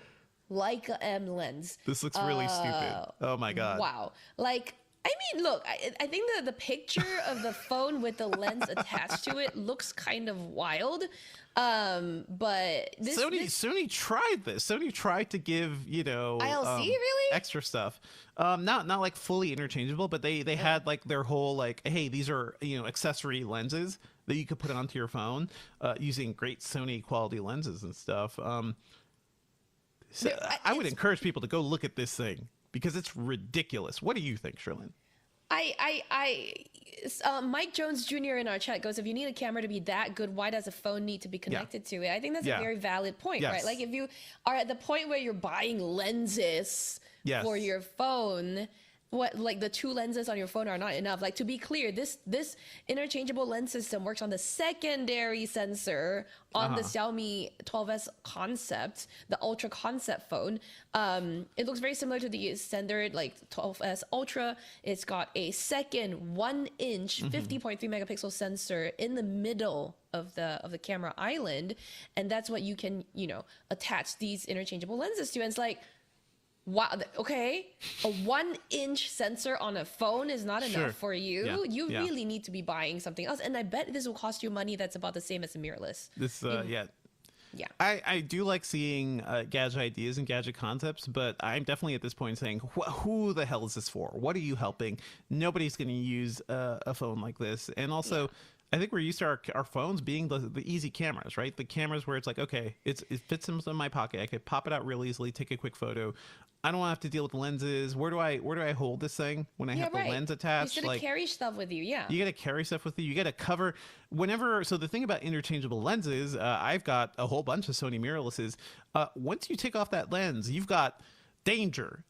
Leica M lens. This looks really stupid. Oh my God. Wow. Like, I mean, look, I think the picture of the phone with the lens attached to it looks kind of wild. But Sony tried this. Sony tried to give, ILC really extra stuff. Not like fully interchangeable, but they had like their whole like, hey, these are, accessory lenses that you could put onto your phone using great Sony quality lenses and stuff. So I would encourage people to go look at this thing, because it's ridiculous. What do you think, Sherlyn? Mike Jones Jr. in our chat goes, if you need a camera to be that good, why does a phone need to be connected to it? I think that's a very valid point, right? Like, if you are at the point where you're buying lenses for your phone, like the two lenses on your phone are not enough. Like, to be clear, this interchangeable lens system works on the secondary sensor on the Xiaomi 12S concept, the Ultra concept phone. It looks very similar to the standard like 12S Ultra. It's got a second 1-inch 50.3 megapixel sensor in the middle of the camera island, and that's what you can attach these interchangeable lenses to. And it's like, wow, okay, a 1-inch sensor on a phone is not enough for you. You really need to be buying something else. And I bet this will cost you money that's about the same as a mirrorless. I do like seeing gadget ideas and gadget concepts, but I'm definitely at this point saying, who the hell is this for? What are you helping? Nobody's going to use a phone like this. And also, I think we're used to our phones being the easy cameras, right? The cameras where it's like, okay, it fits in my pocket. I could pop it out real easily, take a quick photo. I don't want to have to deal with the lenses. Where do I hold this thing when I have the lens attached? You should carry stuff with you, You got to carry stuff with you. You got to cover whenever. So the thing about interchangeable lenses, I've got a whole bunch of Sony mirrorlesses. Once you take off that lens, you've got danger,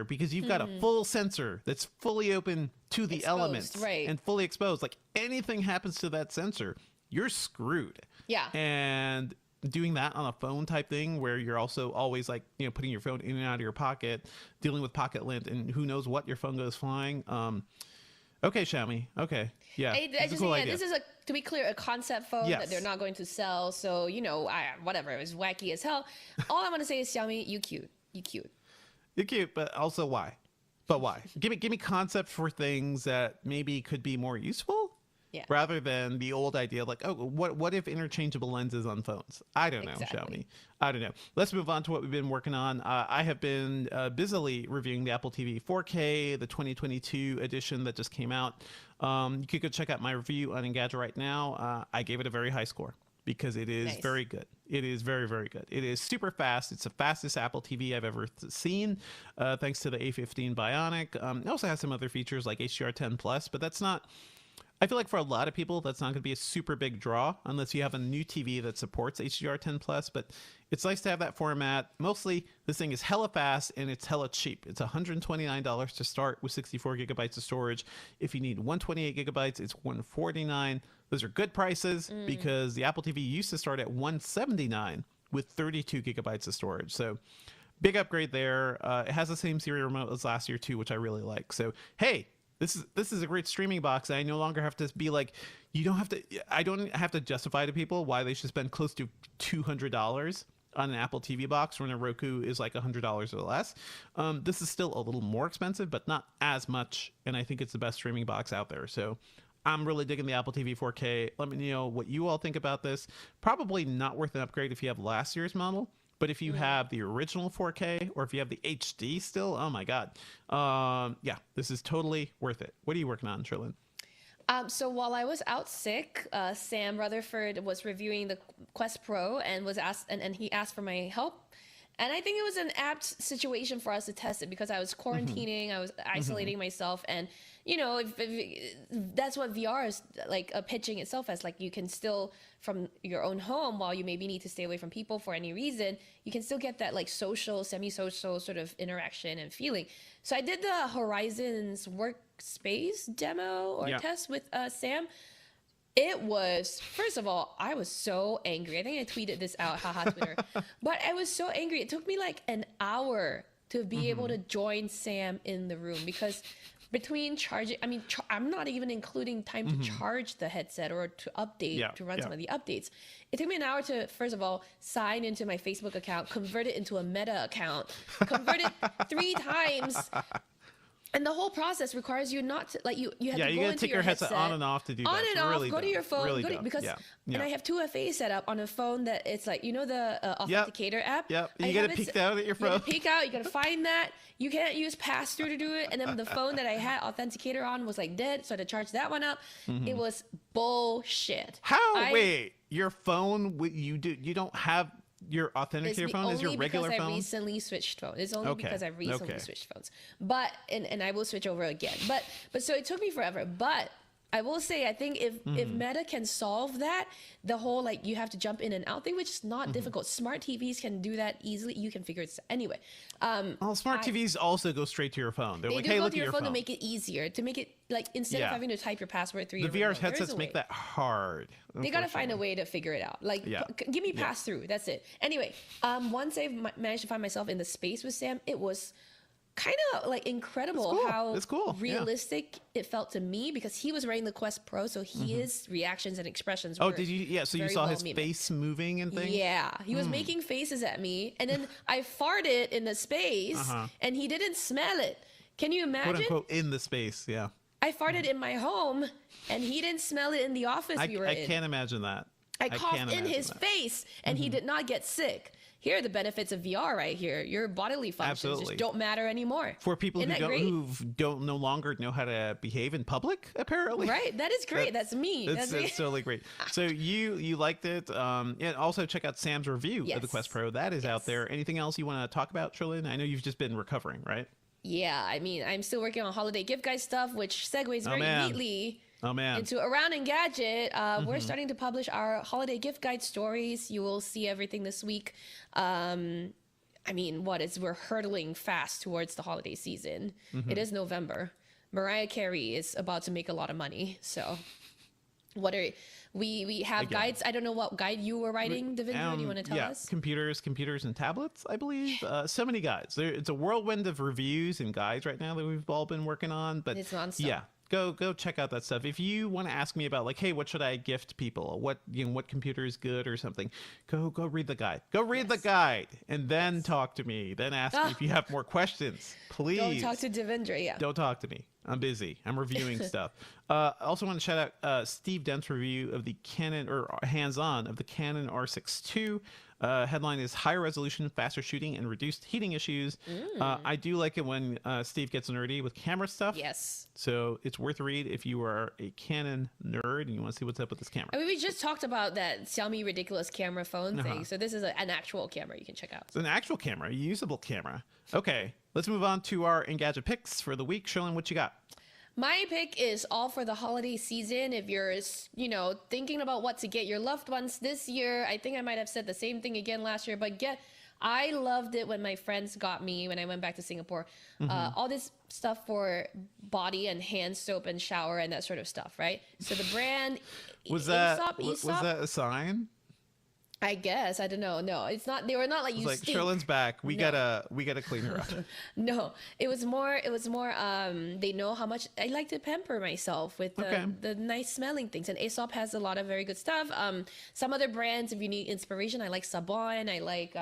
because you've got a full sensor that's fully open to the elements and fully exposed. Like, anything happens to that sensor, you're screwed. Yeah. And doing that on a phone type thing where you're also always like, putting your phone in and out of your pocket, dealing with pocket lint, and who knows what your phone goes flying. Okay, Xiaomi. Okay. Yeah. This is to be clear, a concept phone that they're not going to sell. So, whatever. It was wacky as hell. All I want to say is, Xiaomi, you cute. You're cute, but also why? But why? Give me concept for things that maybe could be more useful. Yeah. Rather than the old idea of like, oh, what if interchangeable lenses on phones? I don't know, Xiaomi. I don't know. Let's move on to what we've been working on. I have been busily reviewing the Apple TV 4K, the 2022 edition that just came out. You could go check out my review on Engadget right now. I gave it a very high score because it is very good. It is very, very good. It is super fast. It's the fastest Apple TV I've ever seen, thanks to the A15 Bionic. It also has some other features like HDR10 Plus, but that's not... I feel like for a lot of people, that's not going to be a super big draw unless you have a new TV that supports HDR10 Plus, but it's nice to have that format. Mostly, this thing is hella fast and it's hella cheap. It's $129 to start with 64 gigabytes of storage. If you need 128 gigabytes, it's $149. Those are good prices because the Apple TV used to start at $179 with 32 gigabytes of storage. So big upgrade there. It has the same Siri remote as last year too, which I really like. So, hey, this is a great streaming box. I no longer have to be like, I don't have to justify to people why they should spend close to $200 on an Apple TV box when a Roku is like $100 or less. This is still a little more expensive, but not as much. And I think it's the best streaming box out there. So I'm really digging the Apple TV 4K. Let me know what you all think about this. Probably not worth an upgrade if you have last year's model. But if you have the original 4K or if you have the HD still, oh my God. Yeah, this is totally worth it. What are you working on, Sherlyn? So while I was out sick, Sam Rutherford was reviewing the Quest Pro and was asked, and he asked for my help. And I think it was an apt situation for us to test it because I was quarantining, I was isolating myself, and if that's what VR is like, pitching itself as. Like, you can still, from your own home, while you maybe need to stay away from people for any reason, you can still get that like social, semi-social sort of interaction and feeling. So I did the Horizons workspace demo or test with Sam. It was, first of all, I was so angry. I think I tweeted this out, haha, Twitter. But I was so angry. It took me like an hour to be able to join Sam in the room because between charging, I'm not even including time to charge the headset or to update, to run some of the updates. It took me an hour to, first of all, sign into my Facebook account, convert it into a Meta account, convert it 3 times. And the whole process requires you not to, like, you have to go into take your headset on and off to do that. On and off, really go to your phone, really because, and I have 2FA set up on a phone that it's like, the Authenticator app. Yep, you got to peek out at your phone. You got to peek out, you got to find that. You can't use pass-through to do it. And then the phone that I had Authenticator on was like dead, so I had to charge that one up. It was bullshit. Wait, your phone, you don't have your Authenticator phone? Is your regular phone? I recently switched phones. It's only because I recently switched phones. But and I will switch over again. But so it took me forever. But I will say, I think if Meta can solve that, the whole like you have to jump in and out thing, which is not difficult. Smart TVs can do that easily. You can figure it anyway. Smart TVs also go straight to your phone. They're they like, do hey, go look to at your phone. To make it easier, to make it like instead of having to type your password through the VR headsets make that hard. They got to find a way to figure it out. Like, give me pass through. That's it. Anyway, once I managed to find myself in the space with Sam, it was kind of like incredible how realistic it felt to me because he was wearing the Quest Pro, so his reactions and expressions were did you? Yeah, so you saw his face moving and things? Yeah, he was making faces at me, and then I farted in the space, and he didn't smell it. Can you imagine? Quote unquote in the space, yeah. I farted in my home, and he didn't smell it in the office we were in. I can't imagine that. I coughed in his face, and he did not get sick. Here are the benefits of VR right here. Your bodily functions just don't matter anymore. For people who don't no longer know how to behave in public, apparently. Right. That is great. That's me. That's totally great. So you liked it. And also check out Sam's review of the Quest Pro. That is out there. Anything else you want to talk about, Sherlyn? I know you've just been recovering, right? Yeah. I mean, I'm still working on holiday gift guide stuff, which segues very neatly into Around Engadget. We're starting to publish our holiday gift guide stories. You will see everything this week. I mean, we're hurtling fast towards the holiday season. It is November. Mariah Carey is about to make a lot of money, so what are we have guides. I don't know what guide you were writing, Devendra. Do you want to tell us? Computers and tablets, I believe. So many guides. It's a whirlwind of reviews and guides right now that we've all been working on. But it's nonstop. Yeah, go check out that stuff. If you want to ask me about like, hey, what should I gift people? What computer is good or something? Go read the guide. Go read the guide and then talk to me. Then ask me if you have more questions. Please don't talk to Devendra. Yeah, don't talk to me. I'm busy. I'm reviewing stuff. I also want to shout out Steve Dent's review of the Canon, or hands-on, of the Canon R6 II. Headline is higher resolution, faster shooting, and reduced heating issues. I do like it when Steve gets nerdy with camera stuff. Yes. So it's worth a read if you are a Canon nerd and you want to see what's up with this camera. I mean, we just talked about that Xiaomi ridiculous camera phone thing. So this is an actual camera you can check out. It's an actual camera, a usable camera. Okay, let's move on to our Engadget picks for the week. Sherlyn, what you got? My pick is all for the holiday season. If you're, thinking about what to get your loved ones this year, I think I might have said the same thing again last year, but I loved it when my friends got me, when I went back to Singapore, all this stuff for body and hand soap and shower and that sort of stuff, right? So the brand was that a sign? I guess. I don't know. No, it's not. They were not like, you like, stink. Sherlyn's back. We gotta clean her up. No, it was more, they know how much I like to pamper myself with the nice smelling things. And Aesop has a lot of very good stuff. Some other brands, if you need inspiration, I like Sabon. I like,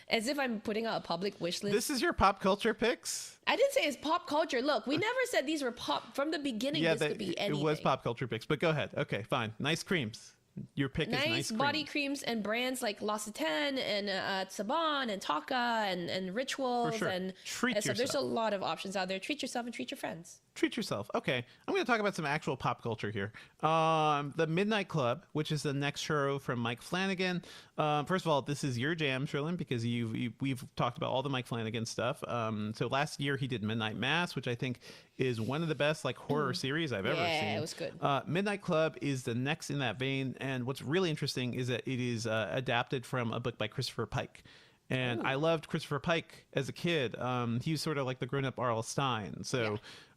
as if I'm putting out a public wish list. This is your pop culture picks? I didn't say it's pop culture. Look, we never said these were pop from the beginning. Yeah, this could be anything. It was pop culture picks, but go ahead. Okay, fine. Nice creams. Your pick is nice body creams and brands like L'Occitane and Sabon and Taka and Rituals. For sure. And treat yourself. There's a lot of options out there. Treat yourself and treat your friends. Treat yourself. Okay, I'm going to talk about some actual pop culture here. The Midnight Club, which is the next show from Mike Flanagan. First of all, this is your jam, Sherlyn, because we've talked about all the Mike Flanagan stuff. So last year he did Midnight Mass, which I think is one of the best horror series I've ever seen. Yeah, it was good. Midnight Club is the next in that vein, and what's really interesting is that it is adapted from a book by Christopher Pike. And I loved Christopher Pike as a kid. He was sort of like the grown-up R.L. Stine,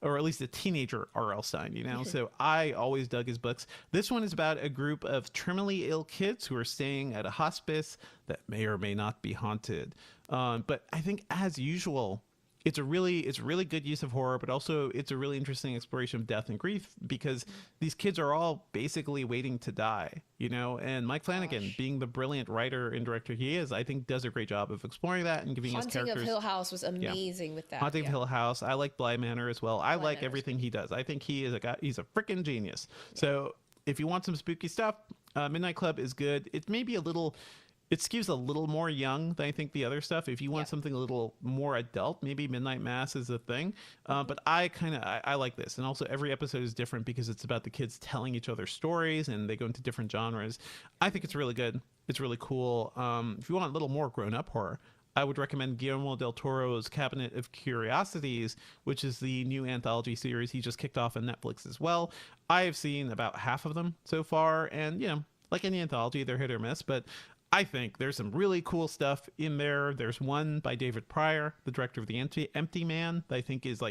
or at least a teenager R.L. Stine, So I always dug his books. This one is about a group of terminally ill kids who are staying at a hospice that may or may not be haunted. But I think, as usual, it's a really good use of horror, but also it's a really interesting exploration of death and grief, because these kids are all basically waiting to die, and Mike Flanagan, being the brilliant writer and director he is, I think does a great job of exploring that and giving his characters. Haunting of Hill House was amazing with that. Haunting of Hill House. I like Bly Manor as well. I like everything he does. I think he is he's a freaking genius. So if you want some spooky stuff, Midnight Club is good. It may be it skews a little more young than I think the other stuff. If you want something a little more adult, maybe Midnight Mass is a thing. But I like this. And also every episode is different because it's about the kids telling each other stories and they go into different genres. I think it's really good. It's really cool. If you want a little more grown-up horror, I would recommend Guillermo del Toro's Cabinet of Curiosities, which is the new anthology series he just kicked off on Netflix as well. I have seen about half of them so far. And, like any anthology, they're hit or miss. But I think there's some really cool stuff in there. There's one by David Pryor, the director of The Empty Man, that I think is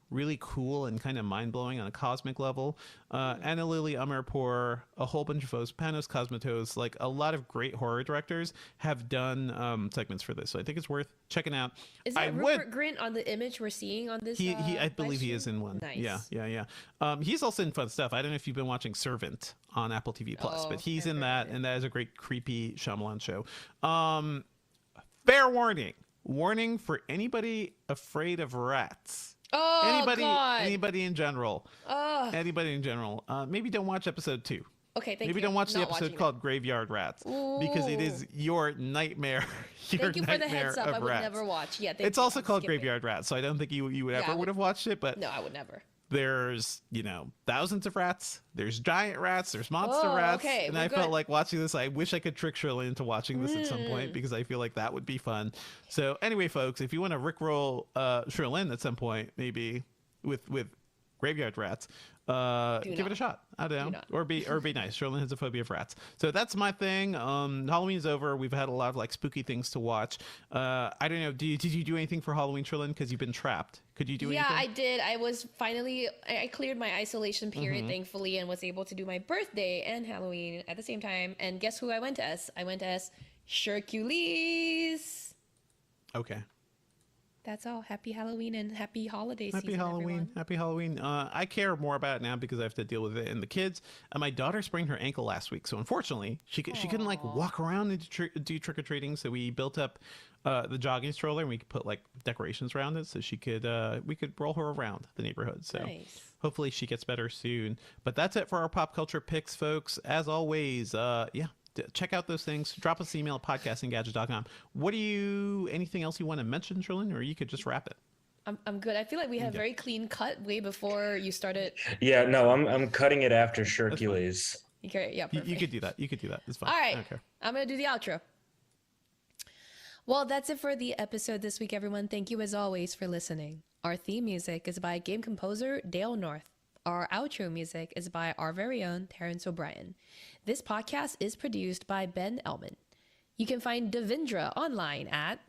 really cool and kind of mind-blowing on a cosmic level. Anna Lily Amirpour, a whole bunch of folks, Panos Cosmatos, a lot of great horror directors have done segments for this. So I think it's worth checking out. Is that Rupert Grint on the image we're seeing on this? I believe he is in one. Nice. Yeah. He's also in fun stuff. I don't know if you've been watching Servant on Apple TV Plus, but he's in that, and that is a great creepy Shyamalan show. Fair warning for anybody afraid of rats. Anybody in general. Anybody in general. Maybe don't watch episode 2. Okay, thank you. Maybe don't watch the episode called Graveyard Rats, because it is your nightmare. Thank you for the heads up. I would never watch. Yeah, it's also called Graveyard Rats, so I don't think you would have watched it. But no, I would never. There's thousands of rats. There's giant rats. There's monster rats. Okay, and I felt like watching this. I wish I could trick Shirley into watching this at some point, because I feel like that would be fun. So anyway, folks, if you want to rickroll Shirley at some point, maybe with graveyard rats, give it a shot. I don't know. Or be nice. Sherlyn has a phobia of rats. So that's my thing. Halloween's over. We've had a lot of like spooky things to watch. I don't know. Did you do anything for Halloween, Sherlyn? Because you've been trapped. Could you do anything? Yeah, I did. I cleared my isolation period, thankfully, and was able to do my birthday and Halloween at the same time. And guess who I went as? I went as Hercules. Okay. That's all. Happy Halloween and happy holiday season, Happy Halloween. everyone. Happy Halloween. I care more about it now because I have to deal with it and the kids. My daughter sprained her ankle last week, so unfortunately, she couldn't like walk around and do trick-or-treating. So we built up the jogging stroller and we could put like decorations around it so we could roll her around the neighborhood. So hopefully she gets better soon. But that's it for our pop culture picks, folks. As always, check out those things. Drop us an email at podcast@engadget.com. Anything else you want to mention, Sherlyn, or you could just wrap it? I'm good. I feel like we have very clean cut way before you started. Yeah, no, I'm cutting it after Hercules. Okay, yeah, perfect. You could do that. It's fine. All right, Okay. I'm gonna do the outro. Well, that's it for the episode this week, everyone. Thank you as always for listening. Our theme music is by game composer Dale North. Our outro music is by our very own Terrence O'Brien. This podcast is produced by Ben Elman. You can find Devindra online at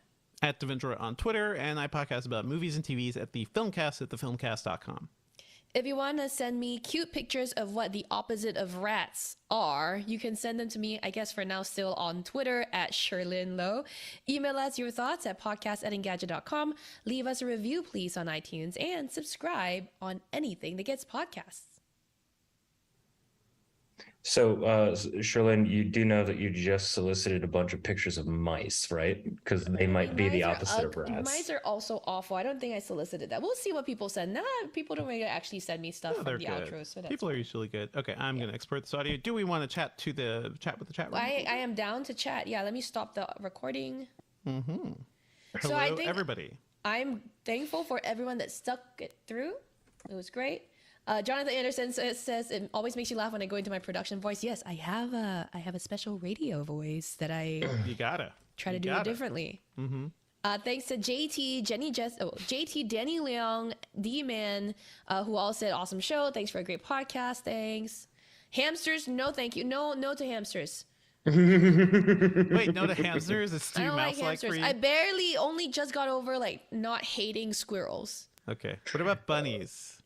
Devindra on Twitter, and I podcast about movies and TVs at the Filmcast at thefilmcast.com. If you want to send me cute pictures of what the opposite of rats are, you can send them to me, I guess for now, still on Twitter at Sherlyn Low. Email us your thoughts at podcast@engadget.com. Leave us a review, please, on iTunes, and subscribe on anything that gets podcasts. So, Sherlyn, you do know that you just solicited a bunch of pictures of mice, right? Because they might be the opposite of rats. Mice are also awful. I don't think I solicited that. We'll see what people send. People don't really actually send me stuff from the outro. So people are usually good. Okay, I'm going to export this audio. Do we want to chat with the chat room? I am down to chat. Yeah, let me stop the recording. Hello, so I think everybody. I'm thankful for everyone that stuck it through. It was great. Jonathan Anderson says it always makes you laugh when I go into my production voice. Yes, I have a special radio voice that I try to do it differently. Thanks to JT Danny Leong, D-Man, who all said awesome show. Thanks for a great podcast. Thanks. Hamsters, no thank you. No to hamsters. Wait, no to hamsters? It's too mouse-like for you? I barely only just got over like not hating squirrels. Okay. What about bunnies?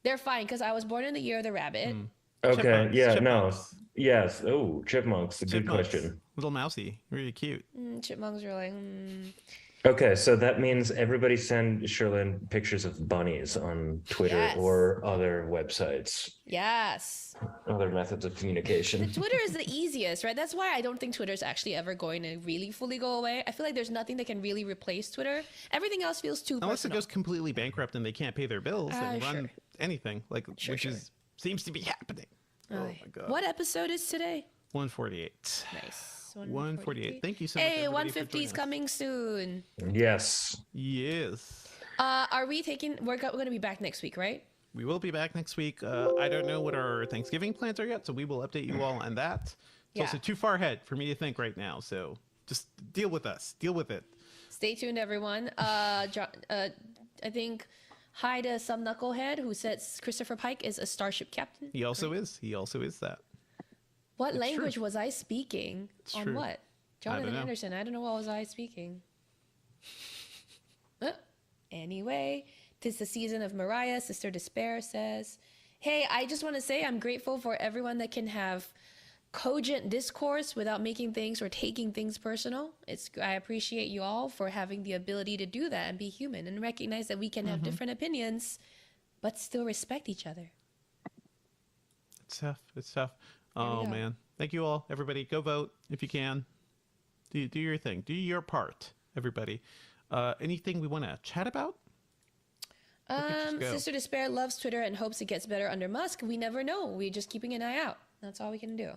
They're fine because I was born in the year of the rabbit. Okay. Chipmunks. Yes. Oh, chipmunks. A good question. Little mousy. Really cute. Chipmunks are like. Okay, so that means everybody send Sherlyn pictures of bunnies on Twitter or other websites. Yes. Other methods of communication. Twitter is the easiest, right? That's why I don't think Twitter is actually ever going to really fully go away. I feel like there's nothing that can really replace Twitter. Everything else feels too Unless personal. it goes completely bankrupt and they can't pay their bills and run anything, seems to be happening. Oh my God. What episode is today? 148. Nice. 148. Thank you so much. Hey, 150 is coming soon. Yes. Are we taking? We're going to be back next week, right? We will be back next week. I don't know what our Thanksgiving plans are yet, so we will update you all on that. It's also too far ahead for me to think right now, so just deal with us. Deal with it. Stay tuned, everyone. I think hi to some knucklehead who says Christopher Pike is a starship captain. He also is. He also is that. What language was I speaking on what? Jonathan Anderson. I don't know what was I speaking. Anyway, 'tis the season of Mariah. Sister Despair says, hey, I just want to say I'm grateful for everyone that can have cogent discourse without making things or taking things personal. I appreciate you all for having the ability to do that and be human and recognize that we can have different opinions, but still respect each other. It's tough. Oh man. Thank you all, everybody. Go vote if you can. Do your thing. Do your part, everybody. Anything we want to chat about? Sister Despair loves Twitter and hopes it gets better under Musk. We never know. We're just keeping an eye out. That's all we can do.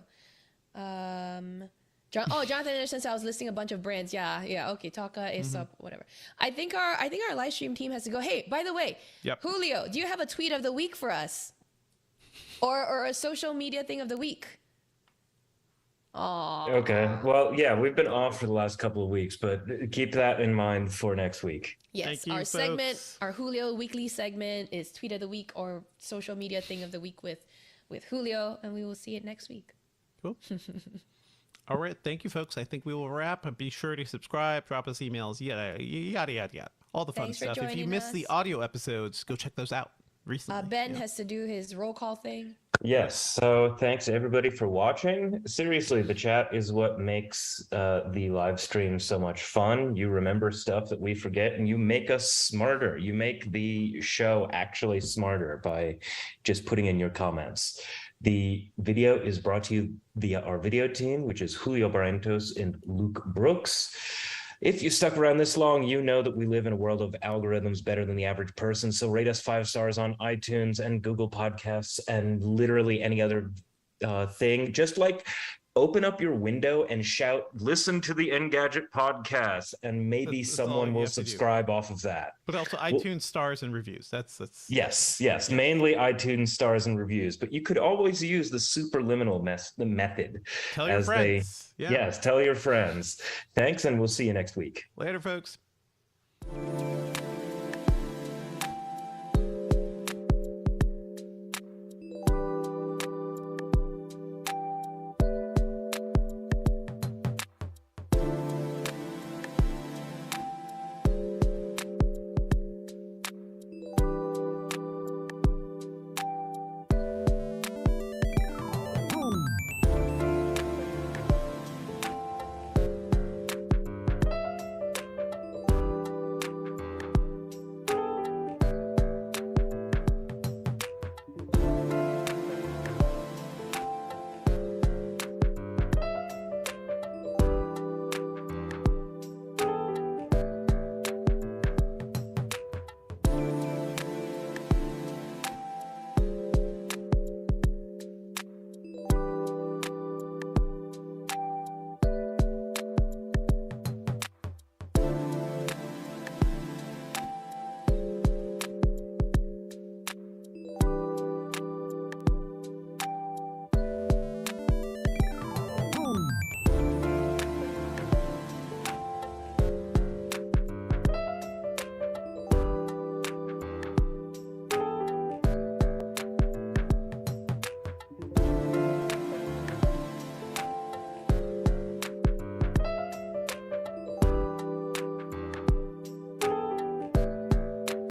Jonathan Anderson said I was listing a bunch of brands. Yeah. Okay, Taka, Aesop, whatever. I think our live stream team has to go. Hey, by the way, Julio, do you have a tweet of the week for us? Or a social media thing of the week? Aw. Okay. Well, yeah, we've been off for the last couple of weeks, but keep that in mind for next week. Yes, Thank you, our segment, folks. our Julio weekly segment is tweet of the week or social media thing of the week with Julio, and we will see it next week. Cool. All right. Thank you, folks. I think we will wrap. Be sure to subscribe, drop us emails, yada, yada, yada, yada. All the fun Thanks for stuff. If you joining missed the us. audio episodes, go check those out recently. Ben has to do his roll call thing. Yes. So thanks everybody for watching. Seriously, the chat is what makes the live stream so much fun. You remember stuff that we forget, and you make us smarter. You make the show actually smarter by just putting in your comments. The video is brought to you via our video team, which is Julio Barrientos and Luke Brooks. If you stuck around this long, you know that we live in a world of algorithms better than the average person. So rate us 5 stars on iTunes and Google Podcasts and literally any other thing. Just like open up your window and shout, listen to the Engadget podcast, and maybe That's someone will subscribe off of that. But also iTunes stars and reviews. That's yes, mainly iTunes stars and reviews. But you could always use the superliminal method. Tell your friends. Yes, tell your friends. Thanks, and we'll see you next week. Later, folks.